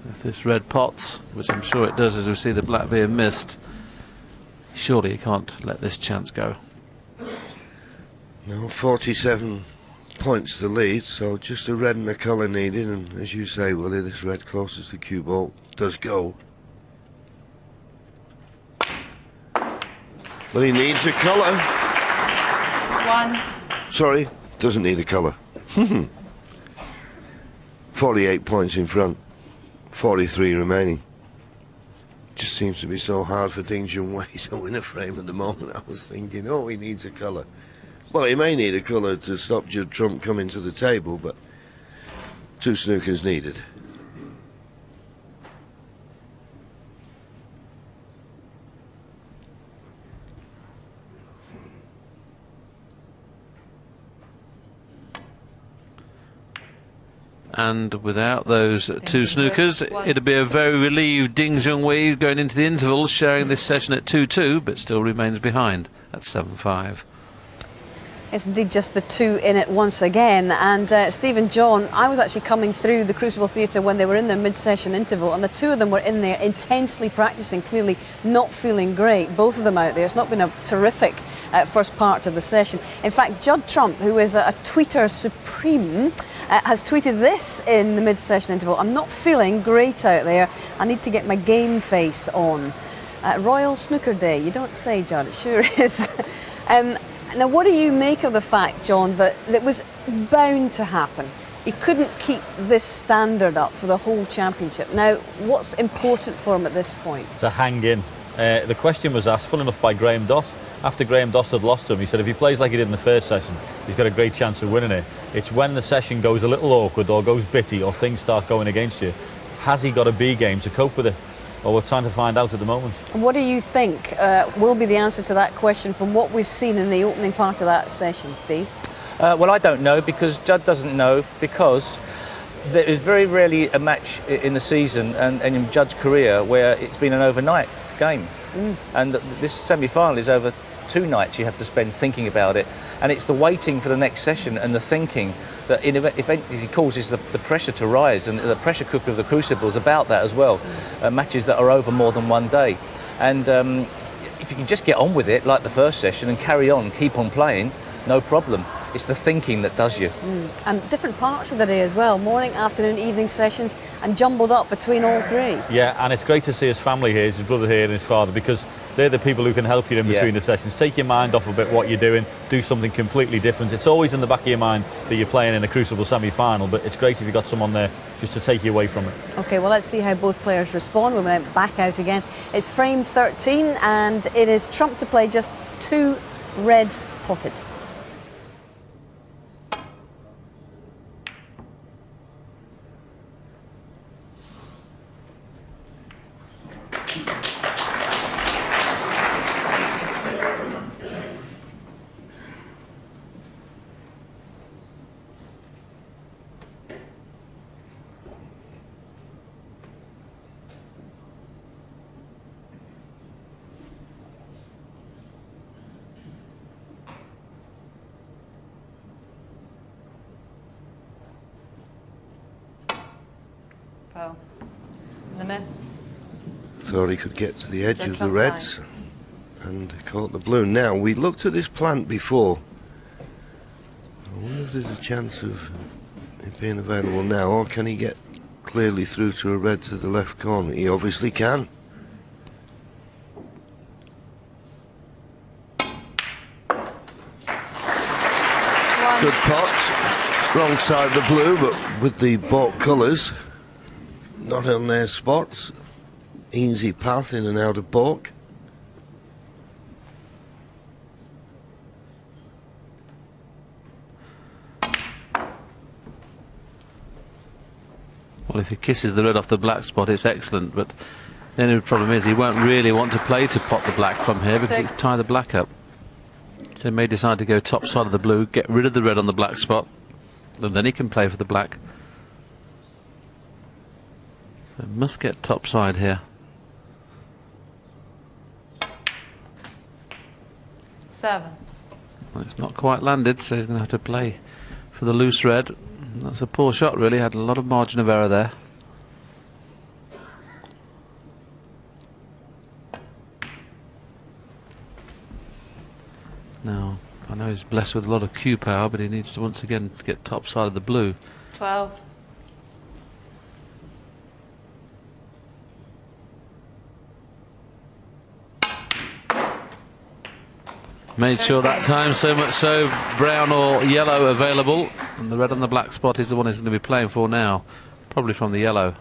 If this red pots, which I'm sure it does as we see the black being missed, surely he can't let this chance go. No, 47 points to lead, so just a red and a colour needed, and as you say, Willie, this red closest to cue ball does go. But he needs a colour. 1. Sorry, doesn't need a colour. 48 points in front, 43 remaining. Just seems to be so hard for Ding Junhui to win a frame at the moment. I was thinking, oh, he needs a colour. Well, he may need a colour to stop Judd Trump coming to the table, but 2 snookers needed. And without those 2 snookers, it'd be a very relieved Ding Junhui going into the interval, sharing this session at 2-2, but still remains behind at 7-5. It's indeed just the 2 in it once again. And Steve and John, I was actually coming through the Crucible Theatre when they were in their mid-session interval, and the 2 of them were in there intensely practising, clearly not feeling great, both of them out there. It's not been a terrific first part of the session. In fact, Judd Trump, who is a tweeter supreme, has tweeted this in the mid-session interval: "I'm not feeling great out there. I need to get my game face on." Royal Snooker Day, you don't say, Judd, it sure is. Now, what do you make of the fact, John, that it was bound to happen? He couldn't keep this standard up for the whole championship. Now, what's important for him at this point? To hang in. The question was asked, full enough, by Graham Doss. After Graham Doss had lost to him, he said if he plays like he did in the first session, he's got a great chance of winning it. It's when the session goes a little awkward or goes bitty or things start going against you, has he got a B game to cope with it? Well, we're trying to find out at the moment. What do you think will be the answer to that question from what we've seen in the opening part of that session, Steve? Well, I don't know, because Judd doesn't know, because there is very rarely a match in the season and in Judd's career where it's been an overnight game. And this semi-final is over 2 nights you have to spend thinking about it, and it's the waiting for the next session and the thinking that eventually causes the pressure to rise, and the pressure cooker of the Crucible is about that as well. Matches that are over more than 1 day, and if you can just get on with it like the first session and carry on, keep on playing, no problem. It's the thinking that does you. And different parts of the day as well, morning, afternoon, evening sessions, and jumbled up between all 3. Yeah, and it's great to see his family here, his brother here and his father, because they're the people who can help you in between the sessions. Take your mind off a bit what you're doing, do something completely different. It's always in the back of your mind that you're playing in a Crucible semi-final, but it's great if you've got someone there just to take you away from it. OK, well, let's see how both players respond. We went back out again. It's frame 13, and it is Trump to play just 2 reds potted. Well, the miss. Thought he could get to the edge of the reds and caught the blue. Now, we looked at this plant before. I wonder if there's a chance of it being available now, or can he get clearly through to a red to the left corner? He obviously can. Wrong side of the blue, but with the baulk colours not on their spots. Easy path in and out of baulk. Well, if he kisses the red off the black spot, it's excellent, but the only problem is he won't really want to play to pot the black from here because it's tie the black up. So he may decide to go top side of the blue, get rid of the red on the black spot, and then he can play for the black. So must get top side here. 7. Well, it's not quite landed, so he's going to have to play for the loose red. That's a poor shot, really. Had a lot of margin of error there. Now, I know he's blessed with a lot of cue power, but he needs to once again get top side of the blue. 12. Made sure that time, so much so brown or yellow available, and the red on the black spot is the one he's going to be playing for now, probably from the yellow.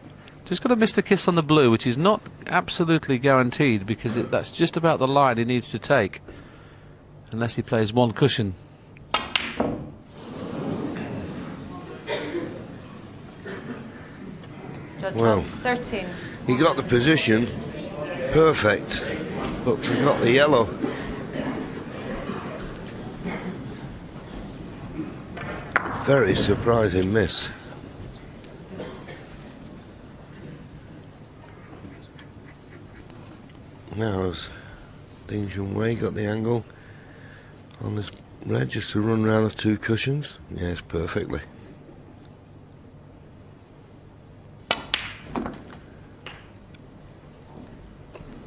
Just got to miss the kiss on the blue, which is not absolutely guaranteed because that's just about the line he needs to take, unless he plays one cushion. Judd Well, 13. He got the position perfect, but forgot the yellow. Very surprising miss. Now as Junhui got the angle on this red just to run round the two cushions. Yes, perfectly.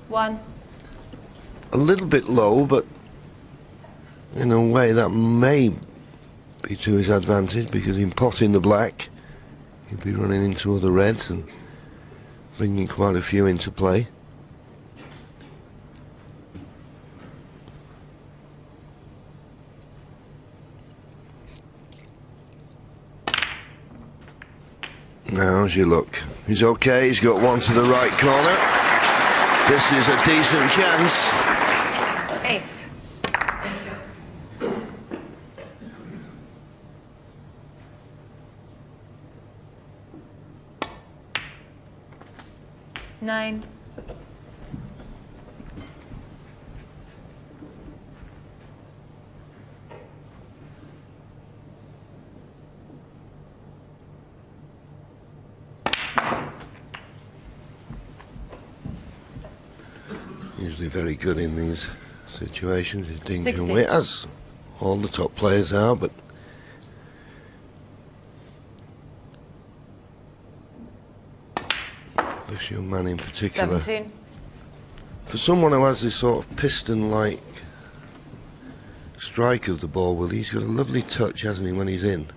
One. A little bit low, but in a way that may be to his advantage, because in potting the black he'll be running into other reds and bringing quite a few into play. Now, how's your luck? He's okay, he's got one to the right corner. This is a decent chance. 8. Nine. Usually very good in these situations. Ding 16. Junhui, as all the top players are, but this young man in particular, 17. for someone who has this sort of piston-like strike of the ball, Willie, he's got a lovely touch, hasn't he, when he's in?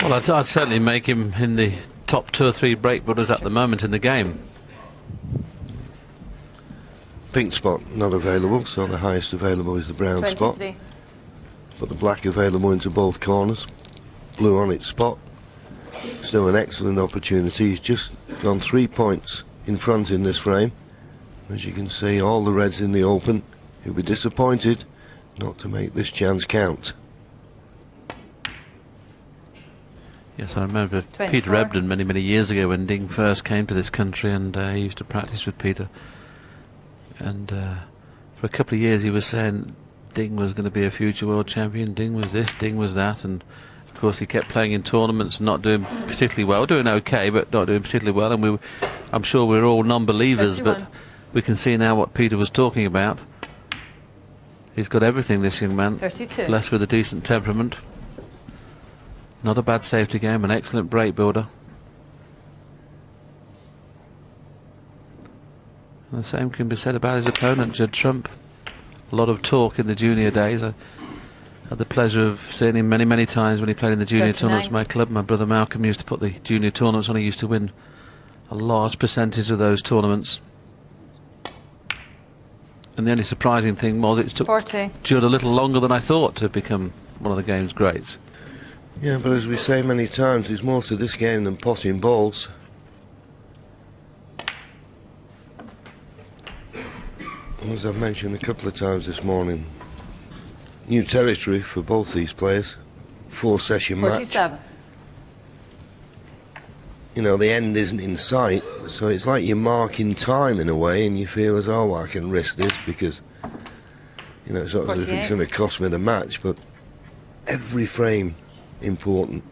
Well, I'd certainly make him in the top 2 or 3 break butters at the moment in the game. Pink spot not available, so the highest available is the brown 23. spot. But the black available into both corners. Blue on its spot. Still an excellent opportunity. He's just gone 3 points in front in this frame. As you can see, all the reds in the open. He'll be disappointed not to make this chance count. Yes, I remember 24. Peter Ebden many years ago when Ding first came to this country, and he used to practice with Peter. And for a couple of years he was saying Ding was going to be a future world champion, Ding was this, Ding was that, and of course he kept playing in tournaments and not doing particularly well, doing okay but not doing particularly well, and I'm sure we're all non-believers, but we can see now what Peter was talking about. He's got everything, this young man. 32. Blessed with a decent temperament. Not a bad safety game, an excellent break builder. And the same can be said about his opponent, Judd Trump. A lot of talk in the junior days. I had the pleasure of seeing him many times when he played in the junior 39. tournaments. My club, my brother Malcolm, used to put the junior tournaments on. He used to win a large percentage of those tournaments. And the only surprising thing was it took 40. Judd a little longer than I thought to become one of the game's greats. Yeah, but as we say many times, there's more to this game than potting balls. And as I've mentioned a couple of times this morning, new territory for both these players. 4-session match. 47. You know, the end isn't in sight, so it's like you're marking time in a way, and you feel as, oh, I can risk this because, you know, it's not as if it's going to cost me the match, but every frame important.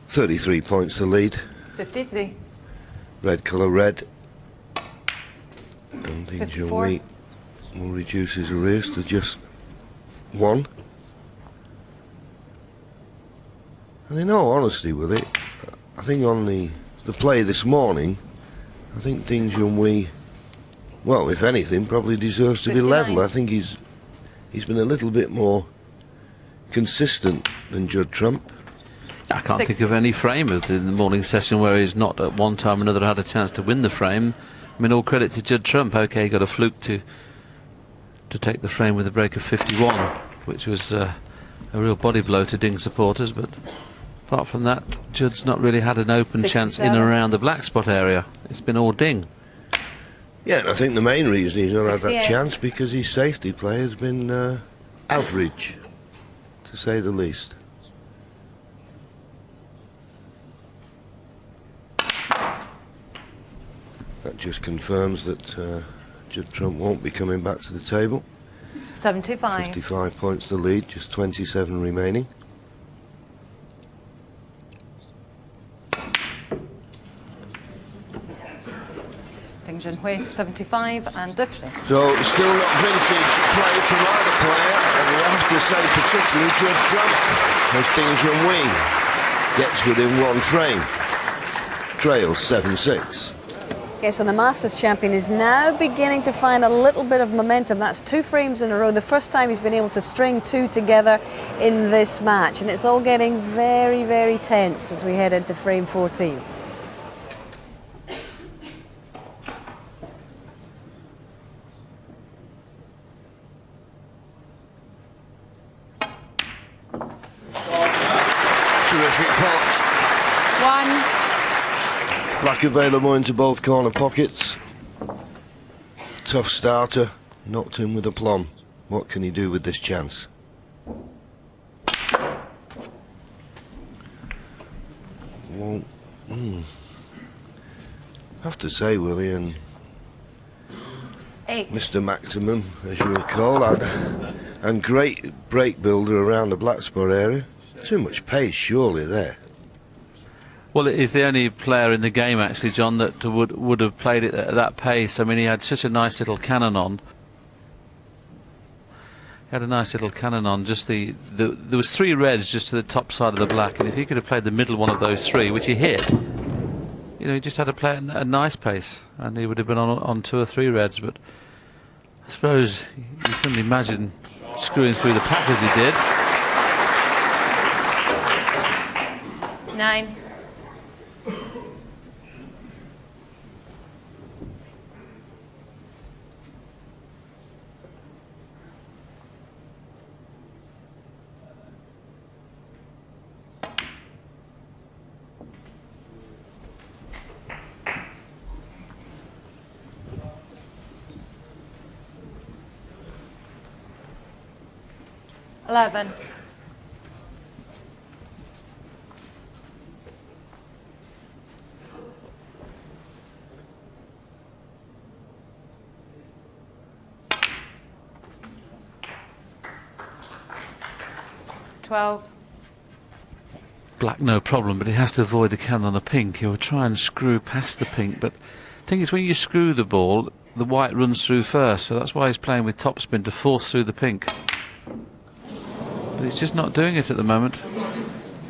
$33 points to lead. 53. Red colour red. And the 54. Junhui will reduce his arrears to just 1. And in all honesty with it, I think on the play this morning, I think Ding Junhui, well, if anything, probably deserves to 59. be level. I think he's been a little bit more consistent than Judd Trump. I can't think of any frame of the morning session where he's not at one time or another had a chance to win the frame. I mean, all credit to Judd Trump. OK, he got a fluke to take the frame with a break of 51, which was a real body blow to Ding supporters, but apart from that, Judd's not really had an open 67. chance in and around the black spot area. It's been all Ding. Yeah, and I think the main reason he's not had 68. that chance because his safety play has been average, to say the least. That just confirms that Judd Trump won't be coming back to the table. 75. 55 points to lead, just 27 remaining. Ding Junhui, 75 and Diffley. So still not vintage play from either player, and we have to say particularly Judd Trump as Ding Junhui gets within 1 frame. Trails 7-6. Yes, and the Masters champion is now beginning to find a little bit of momentum. That's 2 frames in a row. The first time he's been able to string 2 together in this match. And it's all getting very, very tense as we head into frame 14. Terrific pot. 1. Black available into both corner pockets. Tough starter, knocked in with aplomb. What can he do with this chance? Well, have to say, Willie, and 8. Mr. Maximum, as you recall, and great break builder around the black spot area. Too much pace, surely, there. Well, it is the only player in the game, actually, John, that would have played it at that pace. I mean, he had such a nice little cannon on. He had a nice little cannon on. Just there was 3 reds just to the top side of the black, and if he could have played the middle one of those 3, which he hit, you know, he just had to play at a nice pace, and he would have been on 2 or 3 reds. But I suppose you couldn't imagine screwing through the pack as he did. 9. $11. $12. Black, no problem, but he has to avoid the cannon on the pink. He will try and screw past the pink, but the thing is, when you screw the ball, the white runs through first, so that's why he's playing with topspin to force through the pink. But he's just not doing it at the moment.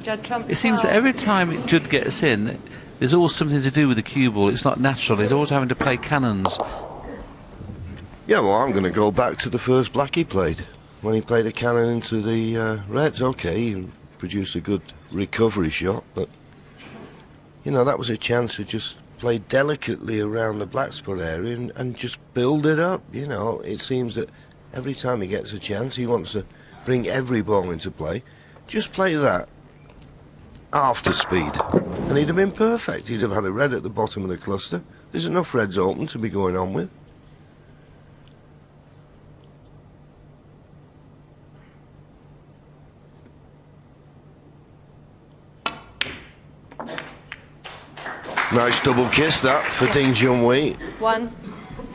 Judd Trump. It seems that every time Judd gets in, there's always something to do with the cue ball. It's not natural. He's always having to play cannons. Yeah, well, I'm going to go back to the first black he played. When he played a cannon into the reds, OK, he produced a good recovery shot, but, you know, that was a chance to just play delicately around the black spot area and just build it up. You know, it seems that every time he gets a chance, he wants to bring every ball into play. Just play that after speed, and he'd have been perfect. He'd have had a red at the bottom of the cluster. There's enough reds open to be going on with. Nice double kiss that for Ding Junhui. 1.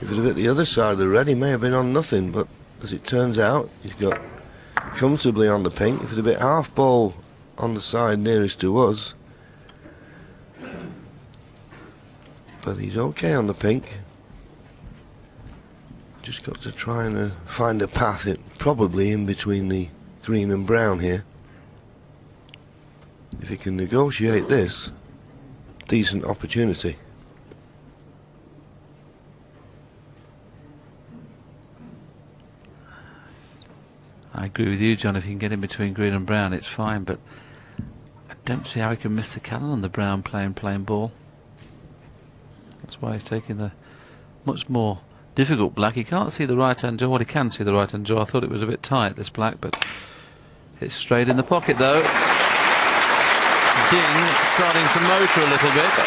If it had hit the other side of the red, he may have been on nothing, but as it turns out, he's got comfortably on the pink. If it had been half ball on the side nearest to us, but he's okay on the pink. Just got to try and find a path, probably in between the green and brown here. If he can negotiate this, decent opportunity. I agree with you, John. If you can get in between green and brown, it's fine, but I don't see how he can miss the cannon on the brown playing plain ball. That's why he's taking the much more difficult black. He can't see the right-hand draw. Well, he can see the right-hand draw. I thought it was a bit tight, this black, but it's straight in the pocket, though. Ding starting to motor a little bit,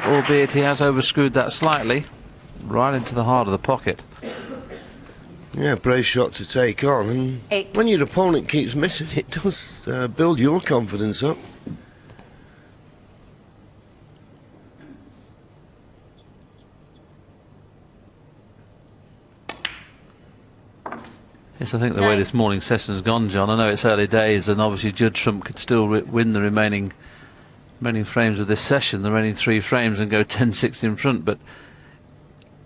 albeit he has overscrewed that slightly, right into the heart of the pocket. Yeah, brave shot to take on, and 8. when your opponent keeps missing, it does build your confidence up. Yes, I think the way this morning's session has gone, John, I know it's early days, and obviously Judd Trump could still win the remaining frames of this session, the remaining 3 frames, and go 10-6 in front, but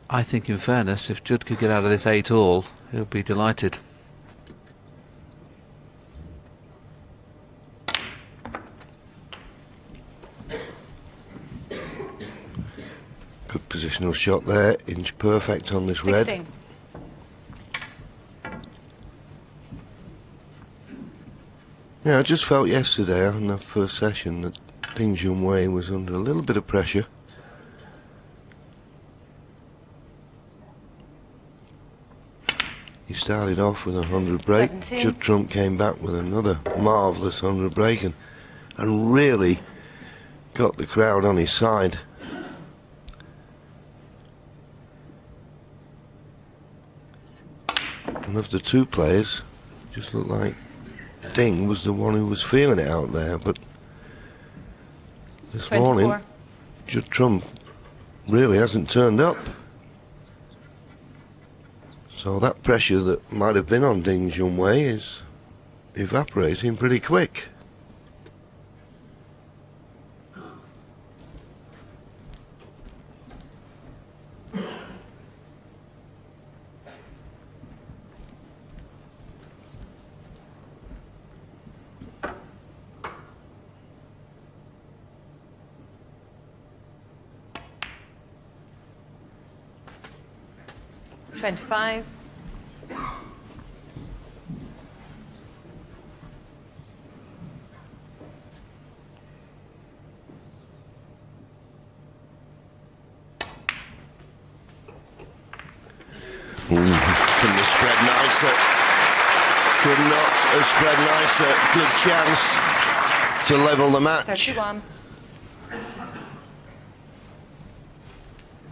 I think, in fairness, if Judd could get out of this 8-all, he'll be delighted. Good positional shot there, inch perfect on this 16. red. Yeah, I just felt yesterday on the first session that Ding Junhui was under a little bit of pressure. He started off with a 100 break. 17. Judd Trump came back with another marvellous 100 break and really got the crowd on his side. And of the 2 players, just looked like Ding was the one who was feeling it out there, but this 24. morning Judd Trump really hasn't turned up. So that pressure that might have been on Ding Junhui is evaporating pretty quick. $25. Couldn't have spread nicer. Could not have spread nicer. Good chance to level the match. 31.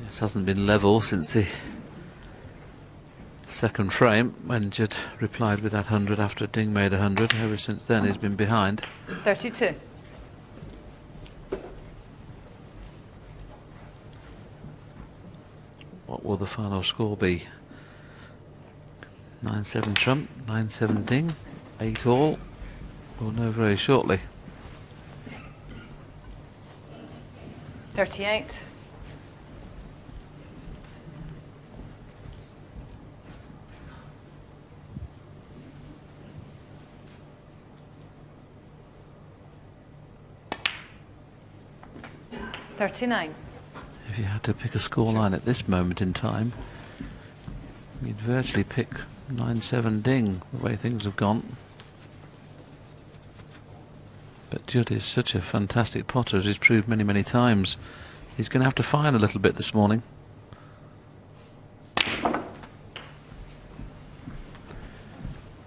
This hasn't been level since the second frame when Judd replied with that 100 after Ding made 100. Ever since then he's been behind. 32. What will the final score be? 9-7 Trump, 9-7 Ding, 8-all. We'll know very shortly. 38. $39. If you had to pick a scoreline at this moment in time, you'd virtually pick 9-7 Ding, the way things have gone. But Judd is such a fantastic potter, as he's proved many, many times. He's going to have to fire a little bit this morning.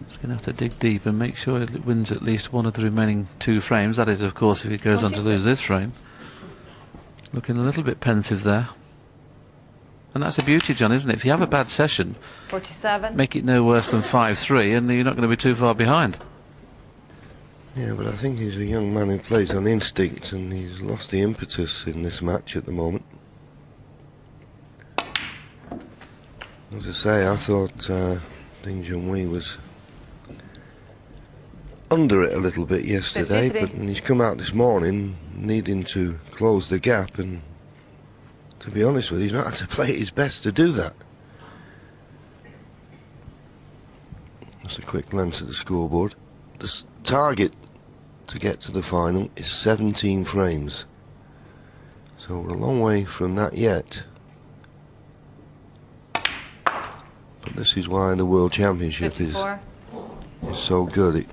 He's going to have to dig deep and make sure he wins at least one of the remaining 2 frames. That is, of course, if he goes on to lose this frame. Looking a little bit pensive there. And that's a beauty, John, isn't it? If you have a bad session, 47. make it no worse than 5-3 and you're not going to be too far behind. Yeah, but I think he's a young man who plays on instinct, and he's lost the impetus in this match at the moment. As I say, I thought Junhui was under it a little bit yesterday, 53. but he's come out this morning needing to close the gap, and to be honest with you, he's not had to play his best to do that. Just a quick glance at the scoreboard. The target to get to the final is 17 frames. So we're a long way from that yet. But this is why the World Championship is so good.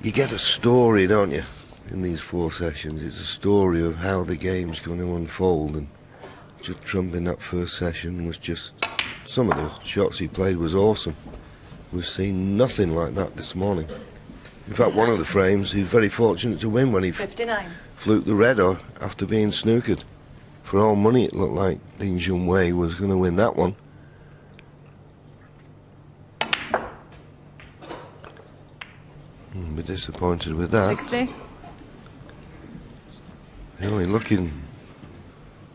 You get a story, don't you, in these 4 sessions. It's a story of how the game's going to unfold, and Judd Trump in that first session was just... some of the shots he played was awesome. We've seen nothing like that this morning. In fact, one of the frames, he was very fortunate to win when he 59. Fluked the red after being snookered. For all money, it looked like Junhui was going to win that one. Be disappointed with that. 60. He's only looking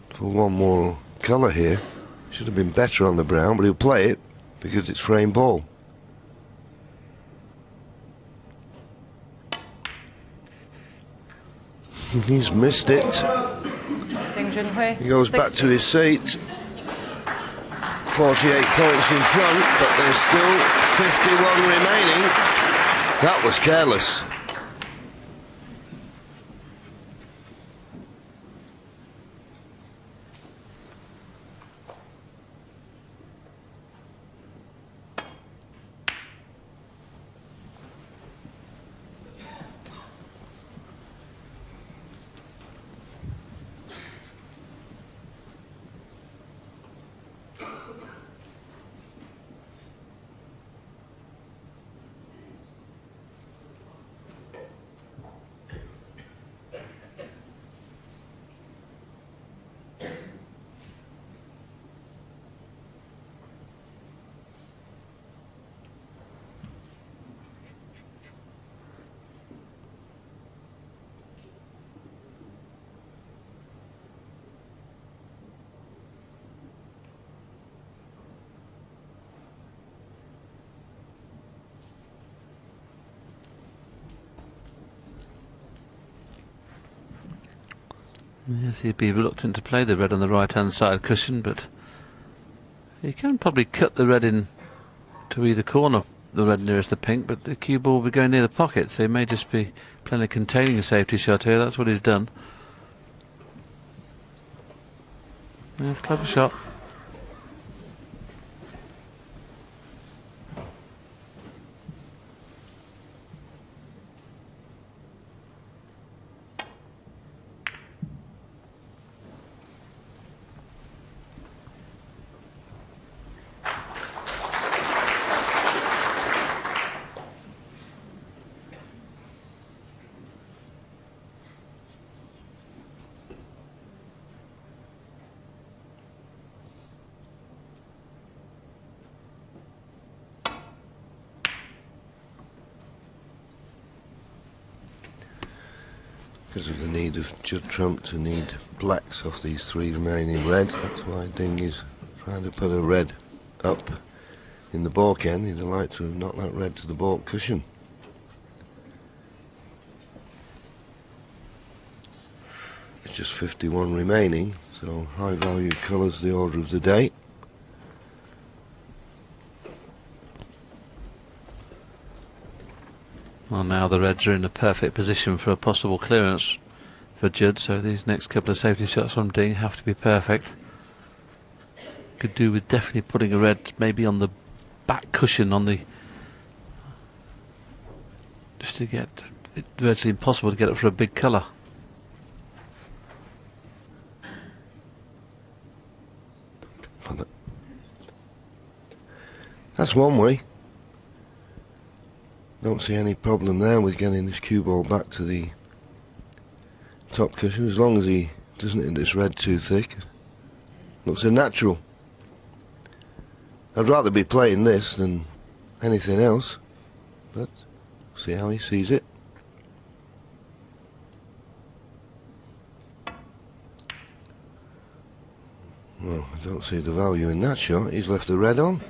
for one more colour here. Should have been better on the brown, but he'll play it because it's frame ball. He's missed it. He goes back to his seat. 48 points in front, but there's still 51 remaining. That was careless. Yes, he'd be reluctant to play the red on the right-hand side cushion, but he can probably cut the red in to either corner, the red nearest the pink, but the cue ball will be going near the pocket, so he may just be playing a containing a safety shot here. That's what he's done. Yes, clever shot. Because of the need of Judd Trump to need blacks off these 3 remaining reds, that's why Ding is trying to put a red up in the balk end. He'd like to have knocked that red to the balk cushion. It's just 51 remaining, so high valued colours the order of the day. Well, now the reds are in a perfect position for a possible clearance for Judd, so these next couple of safety shots from Ding have to be perfect. Could do with definitely putting a red maybe on the back cushion on the... just to get it virtually impossible to get it for a big colour. That's one way. Don't see any problem there with getting this cue ball back to the top cushion, as long as he doesn't hit this red too thick. Looks a natural. I'd rather be playing this than anything else, but see how he sees it. Well, I don't see the value in that shot. He's left the red on.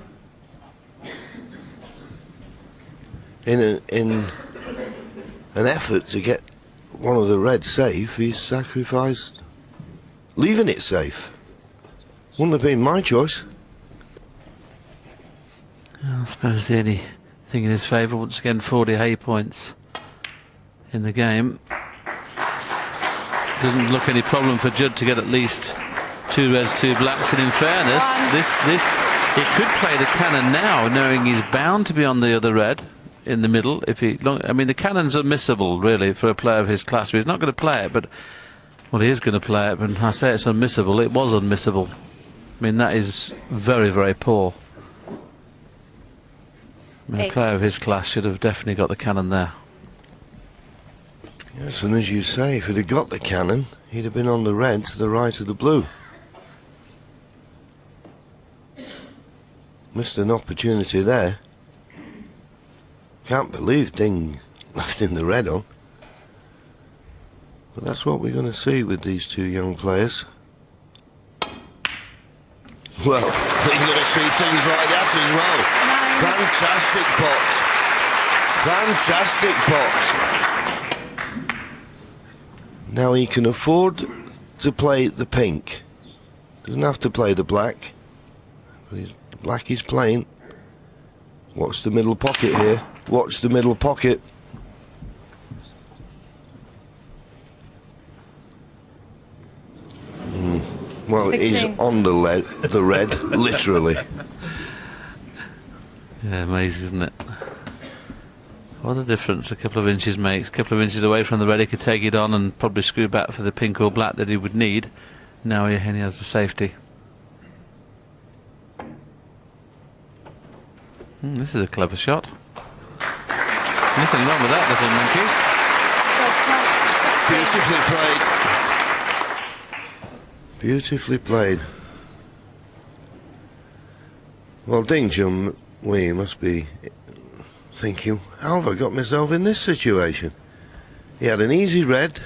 In an effort to get one of the reds safe, he's sacrificed leaving it safe. Wouldn't have been my choice. I suppose the only thing in his favour, once again 40 hay points in the game. Doesn't look any problem for Judd to get at least 2 reds, 2 blacks, and in fairness, he could play the cannon now, knowing he's bound to be on the other red in the middle. I mean, the cannons are missable, really, for a player of his class. But he's not going to play it, but well, he is going to play it. But I say it's unmissable. It was unmissable. I mean, that is very, very poor. I mean, a player of his class should have definitely got the cannon there. Yes, and as you say, if he'd have got the cannon, he'd have been on the red to the right of the blue. Missed an opportunity there. Can't believe Ding left him the red on. But that's what we're going to see with these two young players. Well, we're going to see things like that as well. Fantastic pot. Now he can afford to play the pink. Doesn't have to play the black. But the black he's playing. Watch the middle pocket here. Watch the middle pocket. Well, 16. he's on the red, literally. Yeah, amazing, isn't it? What a difference a couple of inches makes. A couple of inches away from the red, he could take it on and probably screw back for the pink or black that he would need. Now he has the safety. This is a clever shot. Nothing wrong with that little monkey. Beautifully played. Beautifully played. Well, Ding Junhui must be thinking, how have I got myself in this situation? He had an easy red.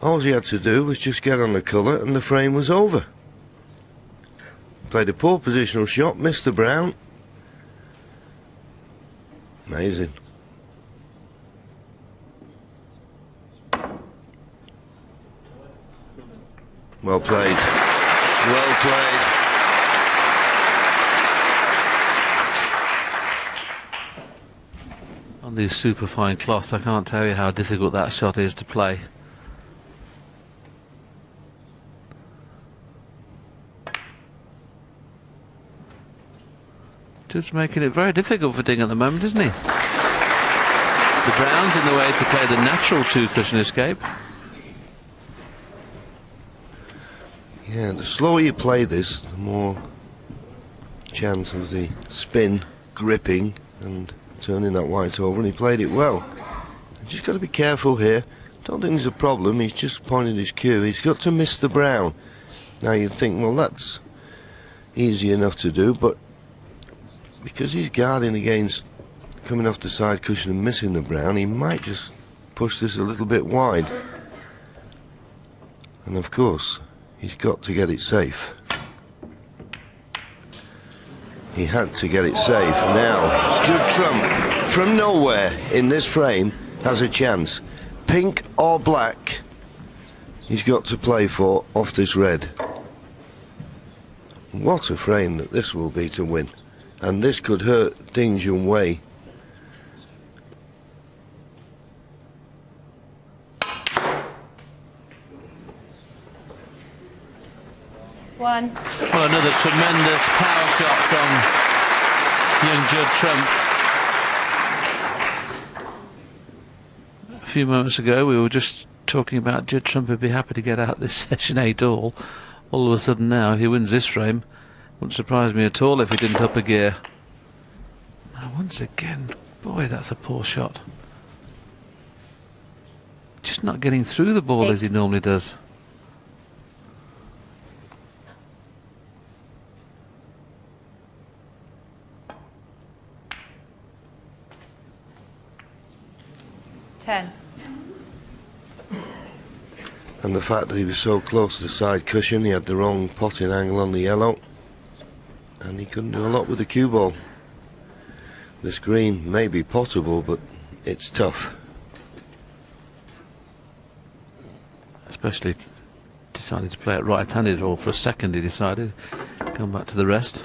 All he had to do was just get on the colour and the frame was over. Played a poor positional shot, missed the brown. Amazing. Well played. Well played. On these superfine cloths, I can't tell you how difficult that shot is to play. Just making it very difficult for Ding at the moment, isn't he? The brown's in the way to play the natural 2-cushion escape. Yeah, the slower you play this, the more chance of the spin gripping and turning that white over, and he played it well. Just got to be careful here. Don't think there's a problem, he's just pointed his cue. He's got to miss the brown. Now you'd think, well, that's easy enough to do, but because he's guarding against coming off the side cushion and missing the brown, he might just push this a little bit wide. And of course, he's got to get it safe. He had to get it safe. Now, Judd Trump, from nowhere in this frame, has a chance. Pink or black, he's got to play for off this red. What a frame that this will be to win. And this could hurt Ding Junhui. One. Well, another tremendous power shot from young Judd Trump. A few moments ago we were just talking about Judd Trump would be happy to get out this session 8 all. All of a sudden now, if he wins this frame, Wouldn't surprise me at all if he didn't up a gear. Now, once again, boy, that's a poor shot. Just not getting through the ball as he normally does. And the fact that he was so close to the side cushion, he had the wrong potting angle on the yellow, and he couldn't do a lot with the cue ball. This green may be potable, but it's tough. Especially decided to play it right-handed, or for a second he decided. Come back to the rest.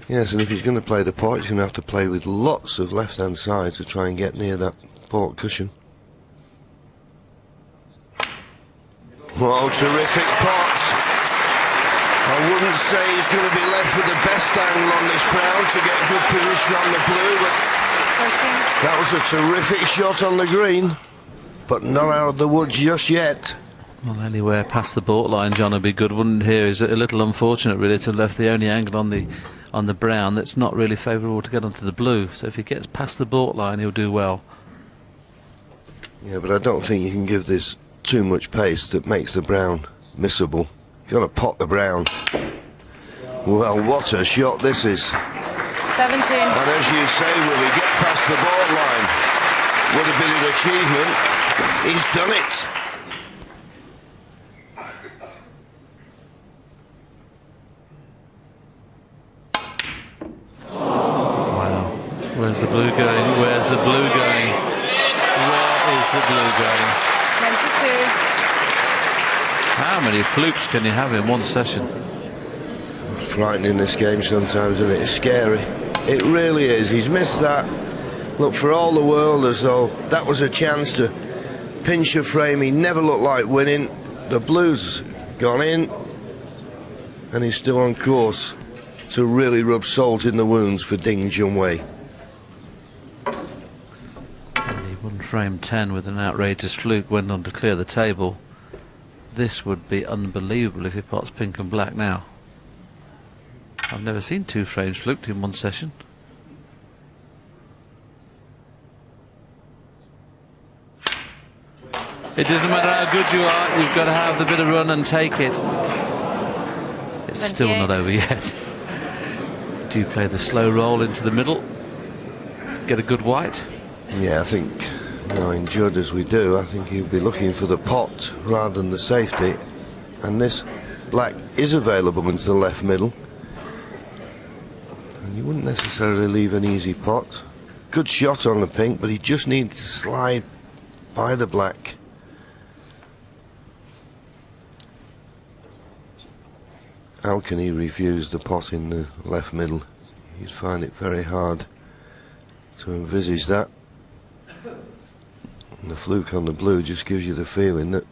Yes, and if he's going to play the pot, he's going to have to play with lots of left-hand side to try and get near that port cushion. Oh, terrific pot. I wouldn't say he's going to be left with the best angle on this ground to get good position on the blue, but that was a terrific shot on the green, but not out of the woods just yet. Well, anywhere past the baud line, John, would be good, wouldn't it? Here is a little unfortunate, really, to have left the only angle on the brown that's not really favourable to get onto the blue. So if he gets past the baud line, he'll do well. Yeah, but I don't think you can give this too much pace that makes the brown missable. You've got to pot the brown. Well, what a shot this is. 17. And as you say, will he get past the baud line? Would have been an achievement. He's done it. Wow. Where's the blue going? Where's the blue going? Where is the blue going? 22. How many flukes can you have in one session? It's frightening, this game sometimes, isn't it? It's scary. It really is. He's missed that. Look, for all the world, as though that was a chance to pinch a frame. He never looked like winning. The blue's gone in, and he's still on course to really rub salt in the wounds for Ding Junhui. He won frame 10 with an outrageous fluke, went on to clear the table. This would be unbelievable if he pots pink and black now. I've never seen two frames fluked in one session. It doesn't matter how good you are, you've got to have the bit of run and take it. It's still not over yet. Do you play the slow roll into the middle? Get a good white? Yeah, I think, knowing Judd as we do, I think he'll be looking for the pot rather than the safety. And this black is available into the left middle. And you wouldn't necessarily leave an easy pot. Good shot on the pink, but he just needs to slide by the black. How can he refuse the pot in the left middle? You'd find it very hard to envisage that. And the fluke on the blue just gives you the feeling that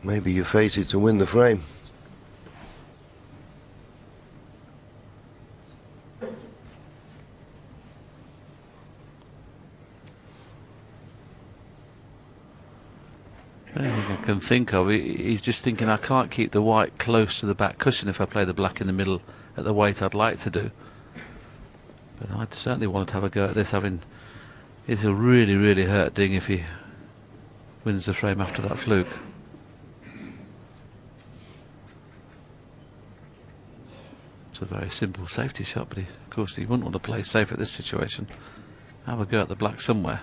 maybe you're fated to win the frame. Anything I can think of, he's just thinking, I can't keep the white close to the back cushion if I play the black in the middle at the weight I'd like to do. But I'd certainly want to have a go at this, it'll really, really hurt Ding if he wins the frame after that fluke. It's a very simple safety shot, but of course he wouldn't want to play safe at this situation. Have a go at the black somewhere.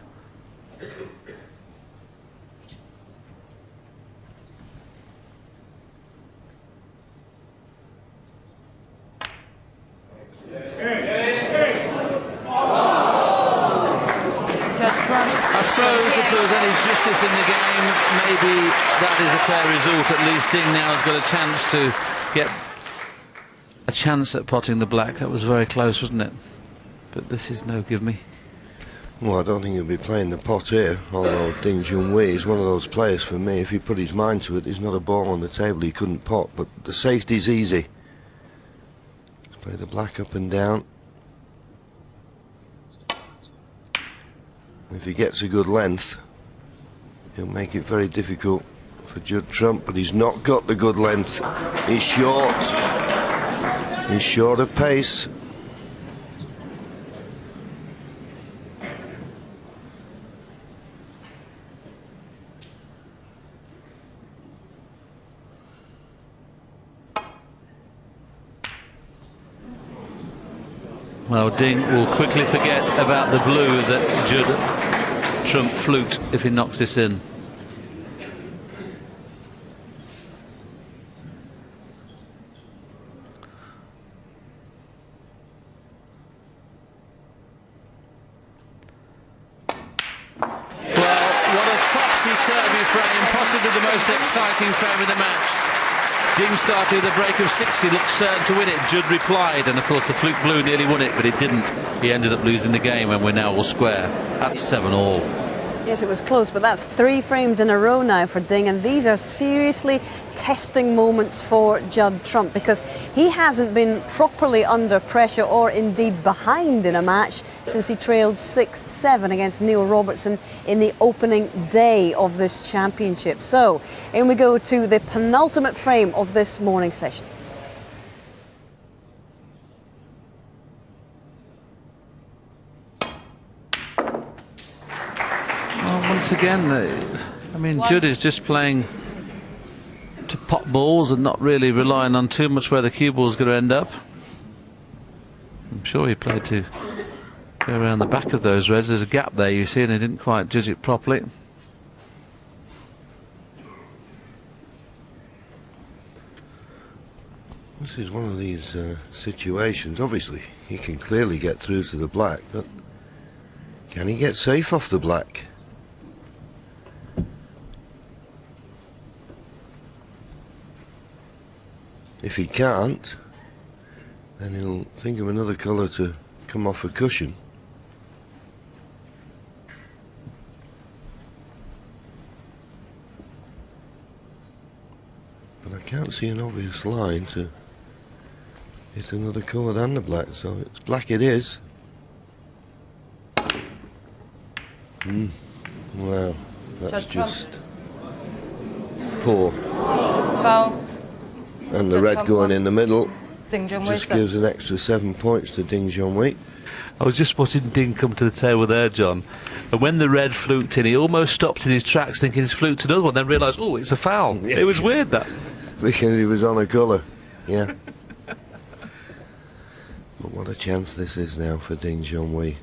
I suppose if there was any justice in the game, maybe that is a fair result. At least Ding now has got a chance to get a chance at potting the black. That was very close, wasn't it? But this is no give me. Well, I don't think he'll be playing the pot here, although Ding Junhui is one of those players for me. If he put his mind to it, there's not a ball on the table he couldn't pot, but the safety's easy. Let's play the black up and down. If he gets a good length, he'll make it very difficult for Judd Trump, but he's not got the good length. He's short. He's short of pace. Well, Ding will quickly forget about the blue that Judd Trump fluked if he knocks this in. Topsy-turvy frame, possibly the most exciting frame of the match. Ding started with a break of 60, looked certain to win it. Judd replied, and of course the fluke blue nearly won it, but it didn't. He ended up losing the game, and we're now all square. That's 7-all. Yes, it was close, but that's 3 frames in a row now for Ding, and these are seriously testing moments for Judd Trump, because he hasn't been properly under pressure or indeed behind in a match since he trailed 6-7 against Neil Robertson in the opening day of this championship. So, in we go to the penultimate frame of this morning session. Once again, I mean, Judd is just playing to pot balls and not really relying on too much where the cue ball's going to end up. I'm sure he played to go around the back of those reds. There's a gap there, you see, and he didn't quite judge it properly. This is one of these situations. Obviously, he can clearly get through to the black, but can he get safe off the black? If he can't, then he'll think of another colour to come off a cushion. But I can't see an obvious line to hit another colour than the black, so it's black it is. Well, that's just poor. Foul. And the red going in the middle Ding Junhui just gives an extra 7 points to Ding Junhui. I was just watching Ding come to the table there, John, and when the red fluked in, he almost stopped in his tracks thinking he's fluked another one, then realised, oh, it's a foul. Yeah. It was weird, that. Because he was on a colour, yeah. But what a chance this is now for Ding Junhui.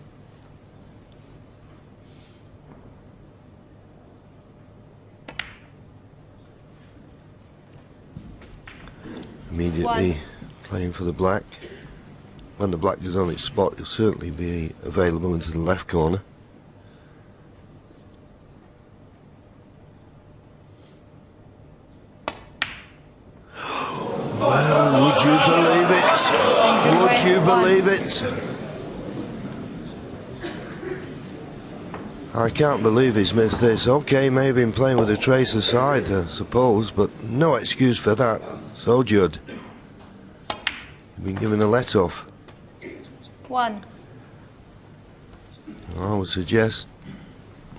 Immediately playing for the black. When the black is on its spot, it'll certainly be available into the left corner. Well, would you believe it? Would you believe it? I can't believe he's missed this. Okay, maybe been playing with a trace aside, I suppose, but no excuse for that. So, Judd, you've been given a let-off. 1. I would suggest,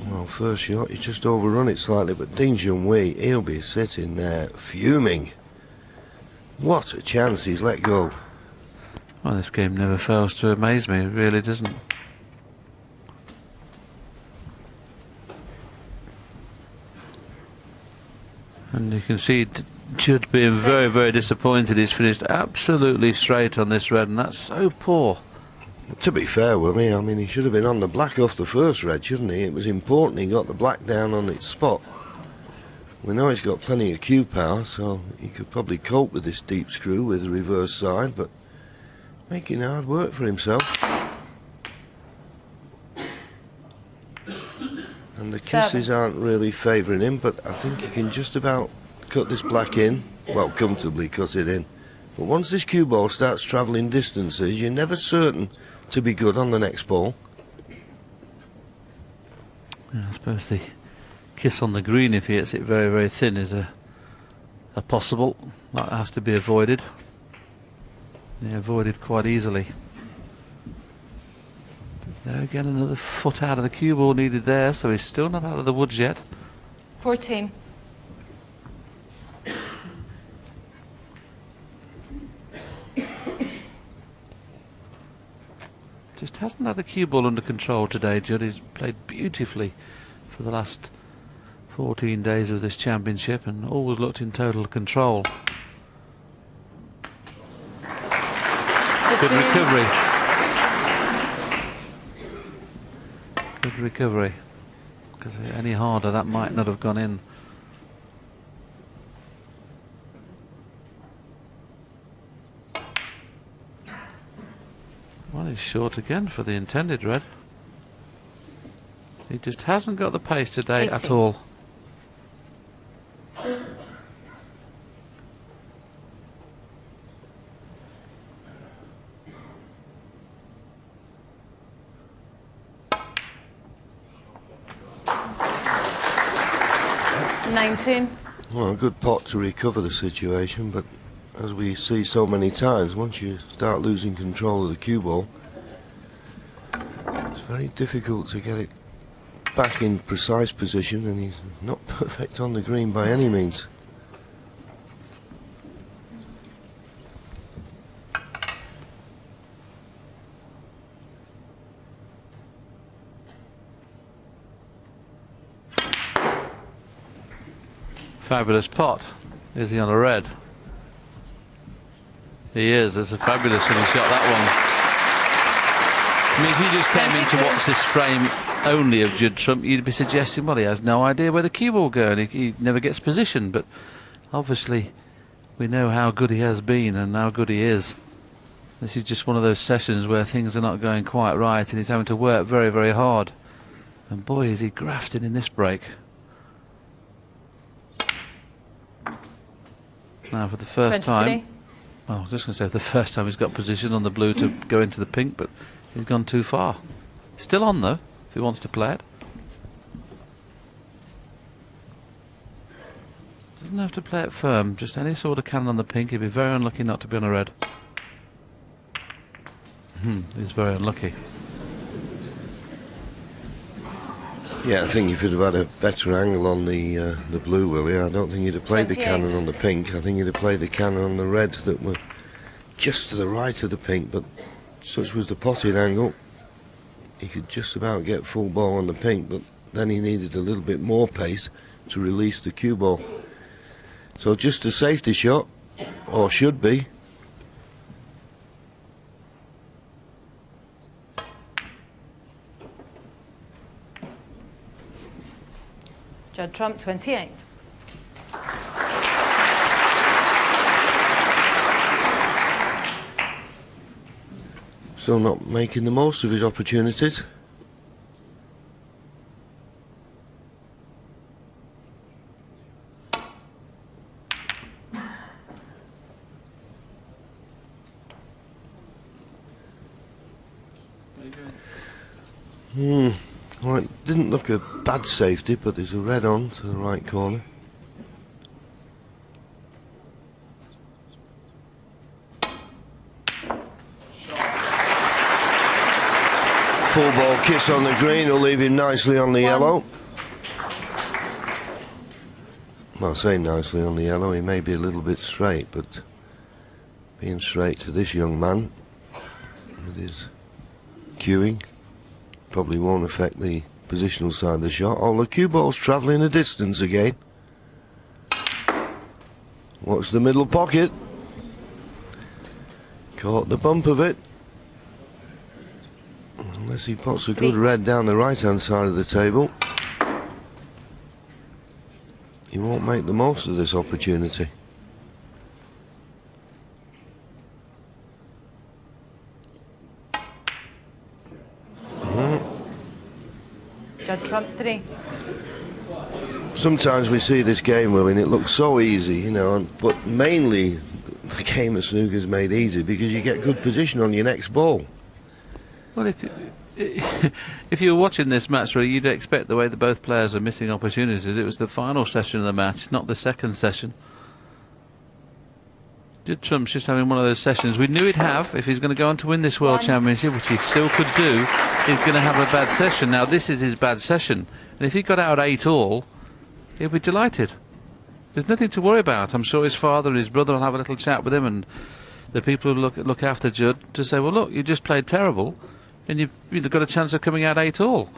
well, first shot, you just overrun it slightly, but Ding Junhui, he'll be sitting there fuming. What a chance he's let go. Well, this game never fails to amaze me, it really doesn't. And you can see Judd being very, very disappointed. He's finished absolutely straight on this red, and that's so poor. To be fair, Willie, I mean, he should have been on the black off the first red, shouldn't he? It was important he got the black down on its spot. We know he's got plenty of cue power, so he could probably cope with this deep screw with the reverse side, but making hard work for himself. And the kisses aren't really favouring him, but I think he can just about cut this black in. Well, comfortably cut it in. But once this cue ball starts travelling distances, you're never certain to be good on the next ball. Yeah, I suppose the kiss on the green, if he hits it very, very thin, is a possible. That has to be avoided. Yeah, avoided quite easily. There again, another foot out of the cue ball needed there, so he's still not out of the woods yet. 14. Just hasn't had the cue ball under control today, Judd. He's played beautifully for the last 14 days of this championship and always looked in total control. Good recovery. Good recovery. Because any harder, that might not have gone in. Well, he's short again for the intended red. He just hasn't got the pace today at all. Well, a good pot to recover the situation, but as we see so many times, once you start losing control of the cue ball, it's very difficult to get it back in precise position, and he's not perfect on the green by any means. Fabulous pot. Is he on a red? He is. It's a fabulous little shot, that one. I mean, if you just came in to watch this frame only of Judd Trump, you'd be suggesting, well, he has no idea where the cue ball going. He never gets positioned. But obviously, we know how good he has been and how good he is. This is just one of those sessions where things are not going quite right and he's having to work very, very hard. And boy, is he grafting in this break. Now for the first time, well, I was just going to say for the first time he's got position on the blue to go into the pink, but he's gone too far. Still on though, if he wants to play it. Doesn't have to play it firm, just any sort of cannon on the pink. He'd be very unlucky not to be on a red. He's very unlucky. Yeah, I think if he'd have had a better angle on the blue, Willie, I don't think he'd have played the cannon on the pink. I think he'd have played the cannon on the reds that were just to the right of the pink, but such was the potting angle. He could just about get full ball on the pink, but then he needed a little bit more pace to release the cue ball. So just a safety shot, or should be. Judd Trump, 28. Still not making the most of his opportunities. Well, it didn't look a bad safety, but there's a red on to the right corner. Full ball kiss on the green will leave him nicely on the yellow. Well, I say nicely on the yellow, he may be a little bit straight, but being straight to this young man with his cueing probably won't affect the positional side of the shot. Oh, the cue ball's travelling a distance again. Watch the middle pocket. Caught the bump of it. Unless he pots a good red down the right-hand side of the table, he won't make the most of this opportunity. Judd Trump, 3. Sometimes we see this game, Willie, and it looks so easy, you know, but mainly the game of snooker is made easy because you get good position on your next ball. Well, if you were watching this match, really, you'd expect the way that both players are missing opportunities. It was the final session of the match, not the second session. Judd Trump's just having one of those sessions we knew he'd have if he's going to go on to win this World Championship, which he still could do. He's going to have a bad session. Now, this is his bad session. And if he got out 8-all, he'll be delighted. There's nothing to worry about. I'm sure his father and his brother will have a little chat with him and the people who look after Judd to say, well, look, you just played terrible. and you've got a chance of coming out 8-all.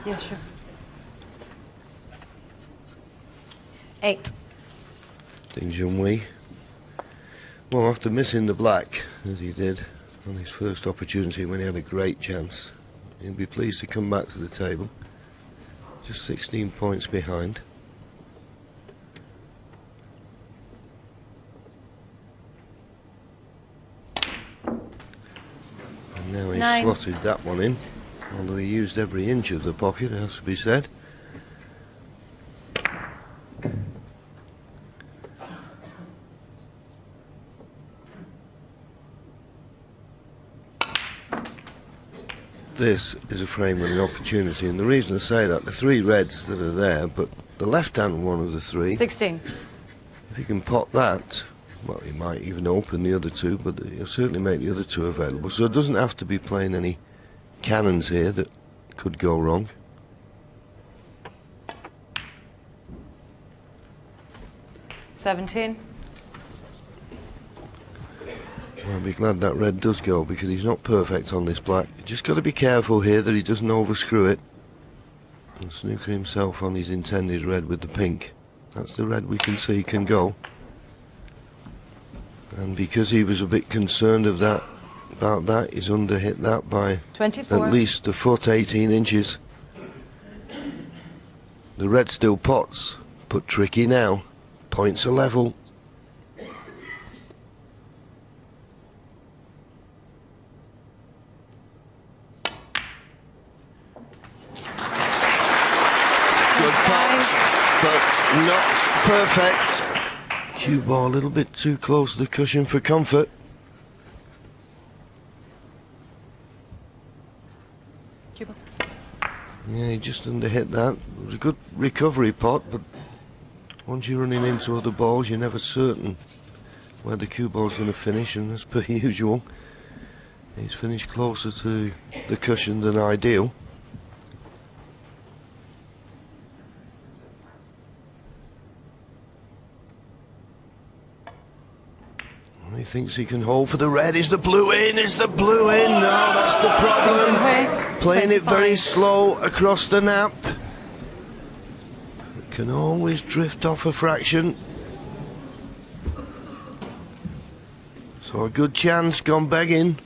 Yeah, sure. 8. Ding Junhui. Well, after missing the black, as he did on his first opportunity when he had a great chance, he'll be pleased to come back to the table. Just 16 points behind. And now he's 9. slotted that one in, although he used every inch of the pocket, it has to be said. This is a frame with an opportunity, and the reason I say that, the 3 reds that are there, but the left-hand one of the 3, 16. if he can pot that, well, he might even open the other 2, but he'll certainly make the other 2 available. So it doesn't have to be playing any cannons here that could go wrong. $17. Well, I'll be glad that red does go, because he's not perfect on this black. You just got to be careful here that he doesn't overscrew it. And Snooker himself on his intended red with the pink. That's the red we can see can go. And because he was a bit concerned about that, he's underhit that by 24. at least a foot, 18 inches. The red still pots, but tricky now. Points are level. But not perfect. Cue ball a little bit too close to the cushion for comfort. Cue ball. Yeah, he just underhit that. It was a good recovery pot, but once you're running into other balls, you're never certain where the cue ball's going to finish, and as per usual, he's finished closer to the cushion than ideal. He thinks he can hold for the red. Is the blue in? Is the blue in? No, that's the problem. Junhui, Playing it 25. very slow across the nap. It can always drift off a fraction. So a good chance gone begging.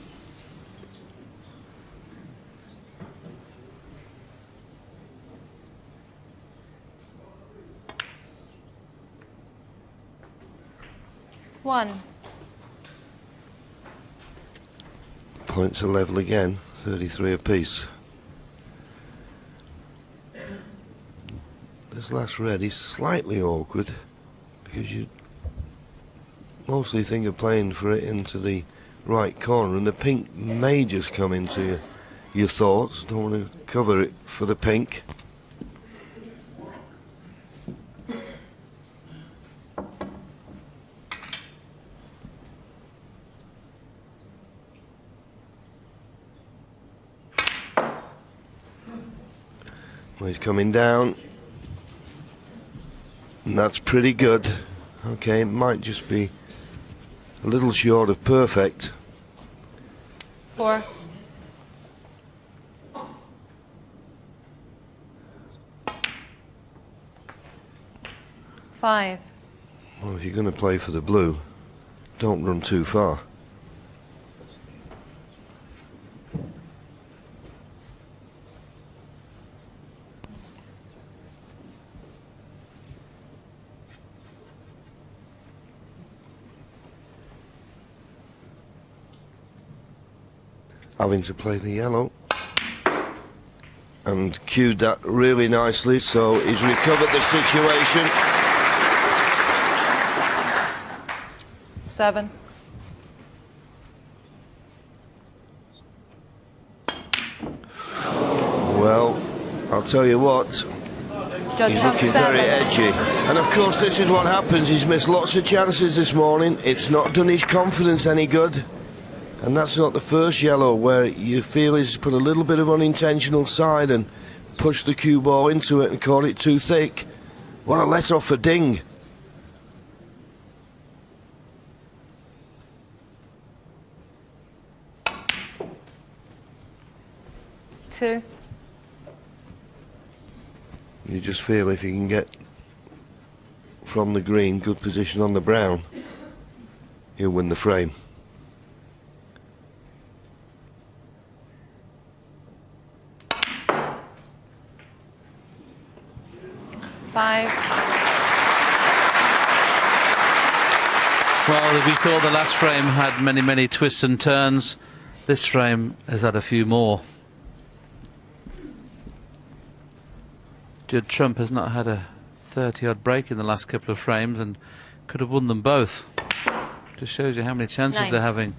One. Points are level again, 33 apiece. This last red is slightly awkward because you mostly think of playing for it into the right corner, and the pink may just come into your thoughts. Don't want to cover it for the pink. Well, he's coming down, and that's pretty good. Okay, it might just be a little short of perfect. 4. Five. Well, if you're going to play for the blue, don't run too far. Having to play the yellow, and cued that really nicely, so he's recovered the situation. 7. Well, I'll tell you what, Judd he's Trump, looking 7. very edgy. And of course this is what happens, he's missed lots of chances this morning. It's not done his confidence any good. And that's not the first yellow where you feel he's put a little bit of unintentional side and pushed the cue ball into it and caught it too thick. What a let-off for Ding. Two. You just feel if you can get from the green, good position on the brown, he'll win the frame. Five. Well, we thought the last frame had many, many twists and turns. This frame has had a few more. Judd Trump has not had a 30-odd break in the last couple of frames and could have won them both. Just shows you how many chances they're having.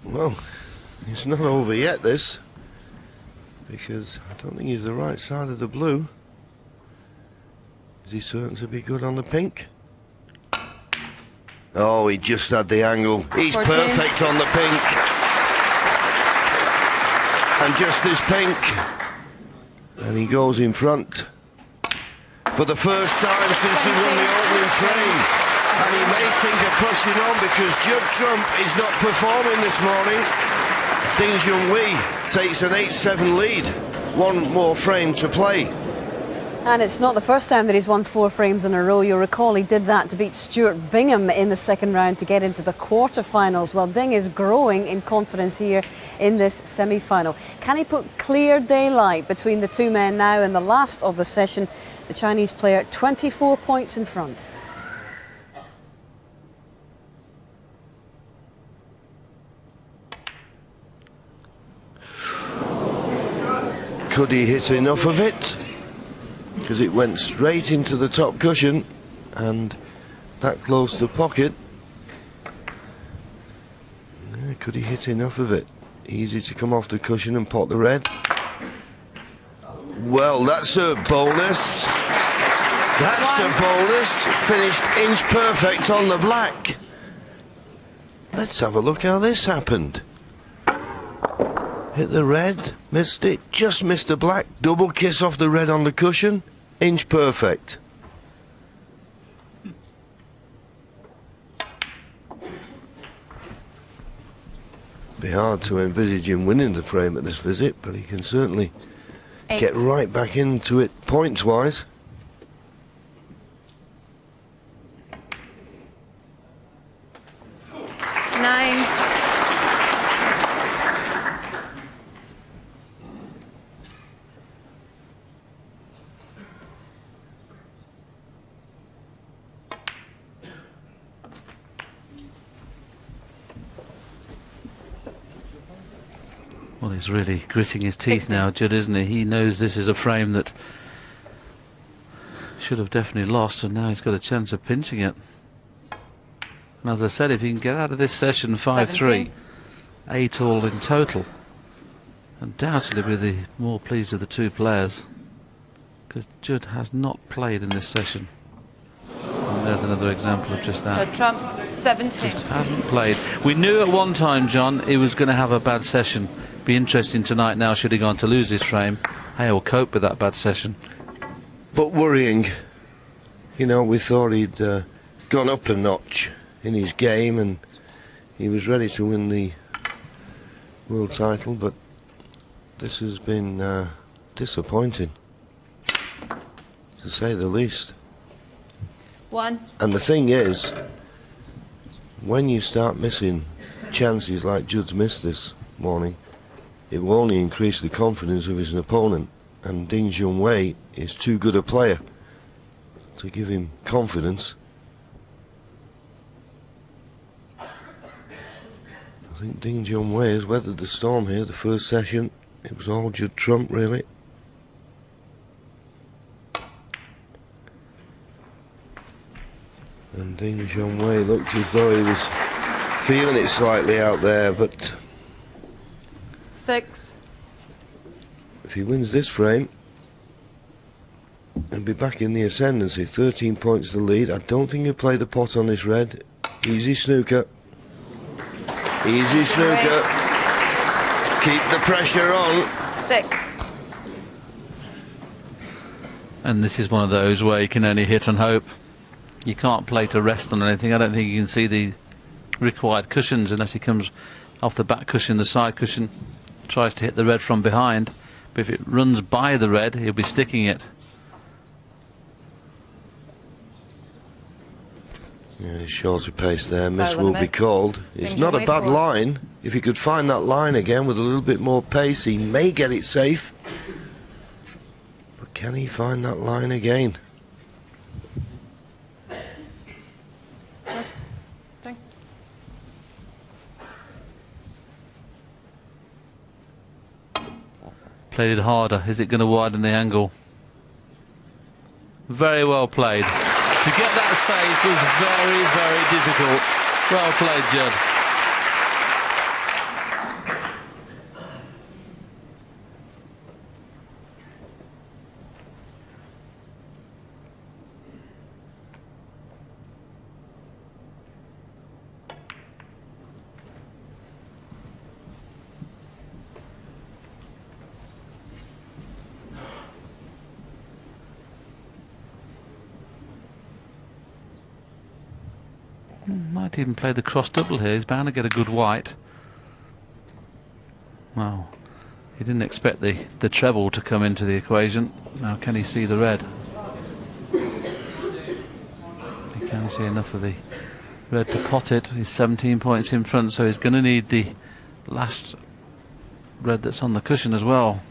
Well, it's not over yet, this, because I don't think he's the right side of the blue. Is he certain to be good on the pink? Oh, he just had the angle. He's 14. perfect on the pink. And just this pink. And he goes in front for the first time since he won the opening frame. And he may think of pushing on because Judd Trump is not performing this morning. Ding Junhui takes an 8-7 lead. One more frame to play. And it's not the first time that he's won 4 frames in a row. You'll recall he did that to beat Stuart Bingham in the second round to get into the quarterfinals. Well, Ding is growing in confidence here in this semi-final. Can he put clear daylight between the two men now in the last of the session? The Chinese player 24 points in front. Could he hit enough of it? Because it went straight into the top cushion and that close to the pocket. Yeah, could he hit enough of it? Easy to come off the cushion and pot the red. Well, that's a bonus. That's a bonus. Finished inch perfect on the black. Let's have a look how this happened. Hit the red, missed it, just missed the black. Double kiss off the red on the cushion. Inch perfect. Be hard to envisage him winning the frame at this visit, but he can certainly get right back into it points-wise. Nine. Well, he's really gritting his teeth 60. now, Judd, isn't he? He knows this is a frame that should have definitely lost, and now he's got a chance of pinching it. And as I said, if he can get out of this session 5-3, 8 all in total, undoubtedly be the more pleased of the two players, because Judd has not played in this session. And there's another example of just that. Judd Trump, 17. Just hasn't played. We knew at one time, John, he was going to have a bad session. Be interesting tonight now, should he go on to lose his frame, how he'll cope with that bad session. But worrying. You know, we thought he'd gone up a notch in his game and he was ready to win the world title, but this has been disappointing, to say the least. 1. And the thing is, when you start missing chances like Judd's missed this morning, it will only increase the confidence of his opponent, and Ding Junhui is too good a player to give him confidence. I think Ding Junhui has weathered the storm here. The first session, it was all Judd Trump, really. And Ding Junhui looked as though he was feeling it slightly out there, but 6. if he wins this frame, he'll be back in the ascendancy. 13 points to lead. I don't think he'll play the pot on this red. Easy snooker. Easy snooker. Keep the pressure on. 6. And this is one of those where you can only hit and hope. You can't play to rest on anything. I don't think you can see the required cushions unless he comes off the back cushion, the side cushion, tries to hit the red from behind. But if it runs by the red, he'll be sticking it. Yeah, shorter pace there. Miss will be called. It's not a bad line. If he could find that line again with a little bit more pace, he may get it safe. But can he find that line again? Played it harder. Is it going to widen the angle? Very well played. To get that safe was very, very difficult. Well played, Judd. Might even play the cross double here. He's bound to get a good white. Well, he didn't expect the treble to come into the equation. Now can he see the red? He can see enough of the red to pot it. He's 17 points in front, so he's going to need the last red that's on the cushion as well.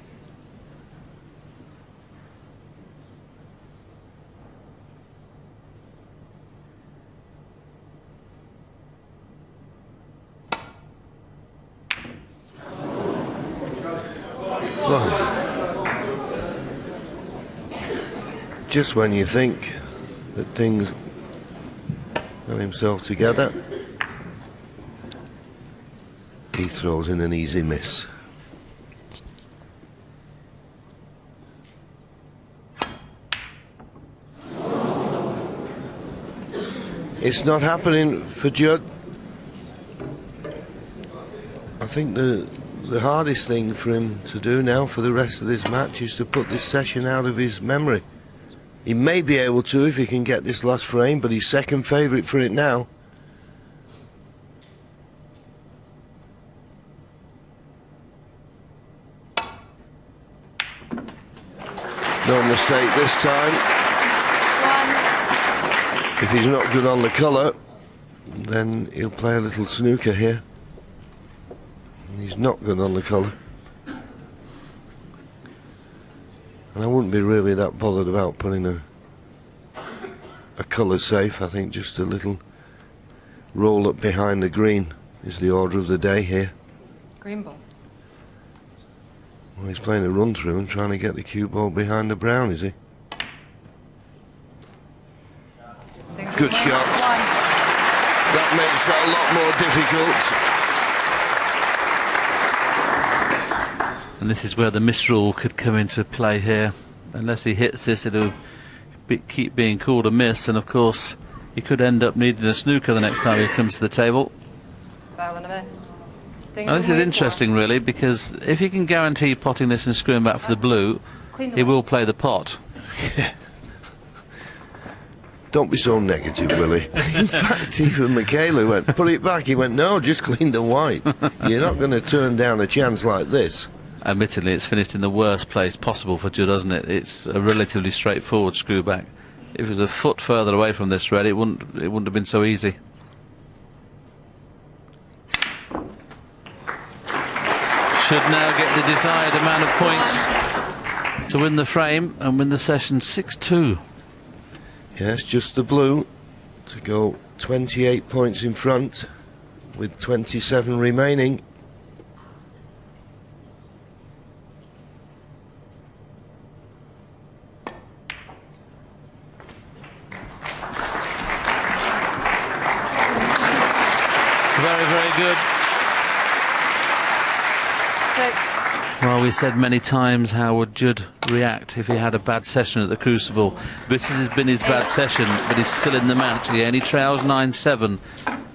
Just when you think that things got himself together, he throws in an easy miss. It's not happening for Judd. I think the hardest thing for him to do now for the rest of this match is to put this session out of his memory. He may be able to if he can get this last frame, but he's second favourite for it now. No mistake this time. If he's not good on the colour, then he'll play a little snooker here. And he's not good on the colour. And I wouldn't be really that bothered about putting a colour safe. I think just a little roll up behind the green is the order of the day here. Green ball. Well, he's playing a run through and trying to get the cue ball behind the brown, is he? Good shot. That makes that a lot more difficult. And this is where the misrule could come into play here. Unless he hits this, it'll keep being called a miss, and of course he could end up needing a snooker the next time he comes to the table. Foul and a miss. Now, this is interesting really, because if he can guarantee potting this and screwing back for the blue, he will play the pot. Don't be so negative, Willie. In fact, even Michaela went, put it back. He went, no, just clean the white. You're not going to turn down a chance like this. Admittedly, it's finished in the worst place possible for Judd, hasn't it? It's a relatively straightforward screw back. If it was a foot further away from this red, it wouldn't have been so easy. Should now get the desired amount of points to win the frame and win the session 6-2. Yes, just the blue to go 28 points in front with 27 remaining. Very, very good. 6. Well, we said many times how would Judd react if he had a bad session at the Crucible. This has been his bad session, but he's still in the match. He only trails 9-7,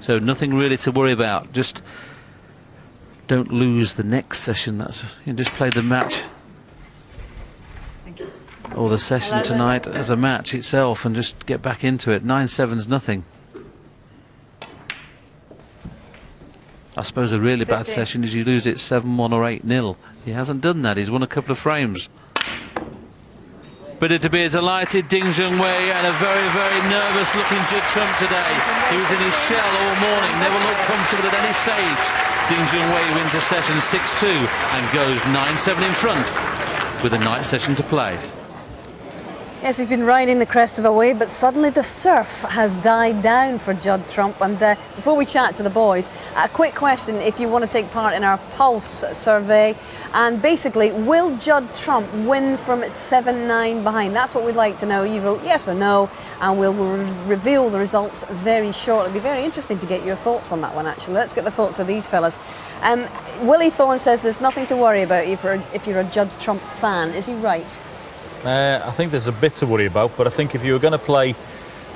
so nothing really to worry about. Just don't lose the next session. That's, you just play the match. Thank you. or the session tonight as a match itself and just get back into it. 9-7's nothing. I suppose a really bad session is you lose it 7-1 or 8-0. He hasn't done that. He's won a couple of frames. But it to be a delighted Ding Junhui and a very, very nervous looking Judd Trump today. He was in his shell all morning, never looked comfortable at any stage. Ding Junhui wins the session 6-2 and goes 9-7 in front with a night session to play. Yes, he's been riding the crest of a wave, but suddenly the surf has died down for Judd Trump. And before we chat to the boys, a quick question if you want to take part in our Pulse survey. And basically, will Judd Trump win from 7-9 behind? That's what we'd like to know. You vote yes or no, and we'll reveal the results very shortly. It'll be very interesting to get your thoughts on that one, actually. Let's get the thoughts of these fellas. Willie Thorne says there's nothing to worry about if you're a Judd Trump fan. Is he right? I think there's a bit to worry about, but I think if you were going to play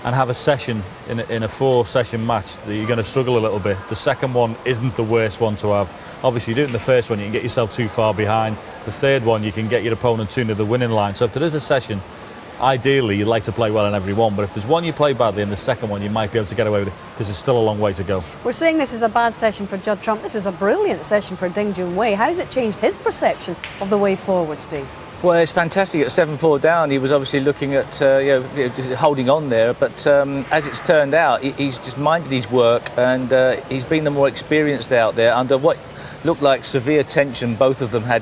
and have a session in a 4-session match, you're going to struggle a little bit. The second one isn't the worst one to have. Obviously, you do it in the first one, you can get yourself too far behind. The third one, you can get your opponent too near the winning line. So if there is a session, ideally, you'd like to play well in every one. But if there's one you play badly in the second one, you might be able to get away with it because there's still a long way to go. We're saying this is a bad session for Judd Trump. This is a brilliant session for Ding Junhui. How's it changed his perception of the way forward, Steve? Well, it's fantastic. At 7-4 down, he was obviously looking at holding on there. But as it's turned out, he's just minded his work, and he's been the more experienced out there under what looked like severe tension. Both of them had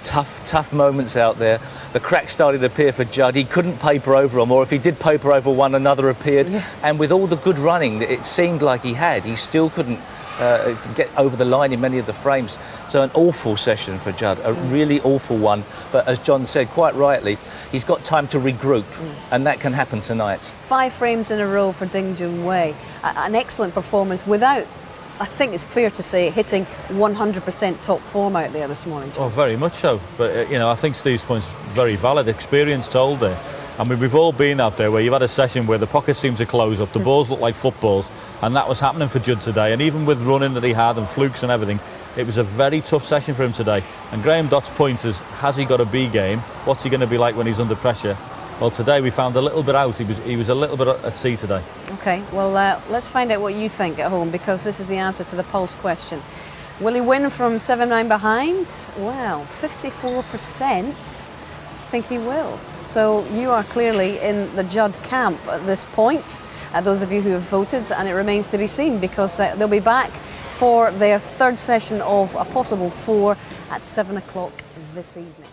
tough moments out there. The cracks started to appear for Judd. He couldn't paper over them, or if he did paper over one, another appeared. Yeah. And with all the good running that it seemed like he still couldn't get over the line in many of the frames. So an awful session for Judd, a really awful one. But as John said quite rightly, he's got time to regroup, and that can happen tonight. 5 frames in a row for Ding Junhui. An excellent performance without, I think it's fair to say, hitting 100% top form out there this morning, John. Oh, very much so. But, I think Steve's point's very valid. Experience told there. I mean, we've all been out there where you've had a session where the pockets seem to close up, the balls look like footballs, and that was happening for Judd today. And even with running that he had and flukes and everything, it was a very tough session for him today. And Graham Dott's point is, has he got a B game? What's he going to be like when he's under pressure? Well, today we found a little bit out. He was a little bit at sea today. OK, well, let's find out what you think at home, because this is the answer to the Pulse question. Will he win from 7-9 behind? Well, 54% think he will. So you are clearly in the Judd camp at this point, those of you who have voted, and it remains to be seen, because they'll be back for their third session of a possible 4 at 7 o'clock this evening.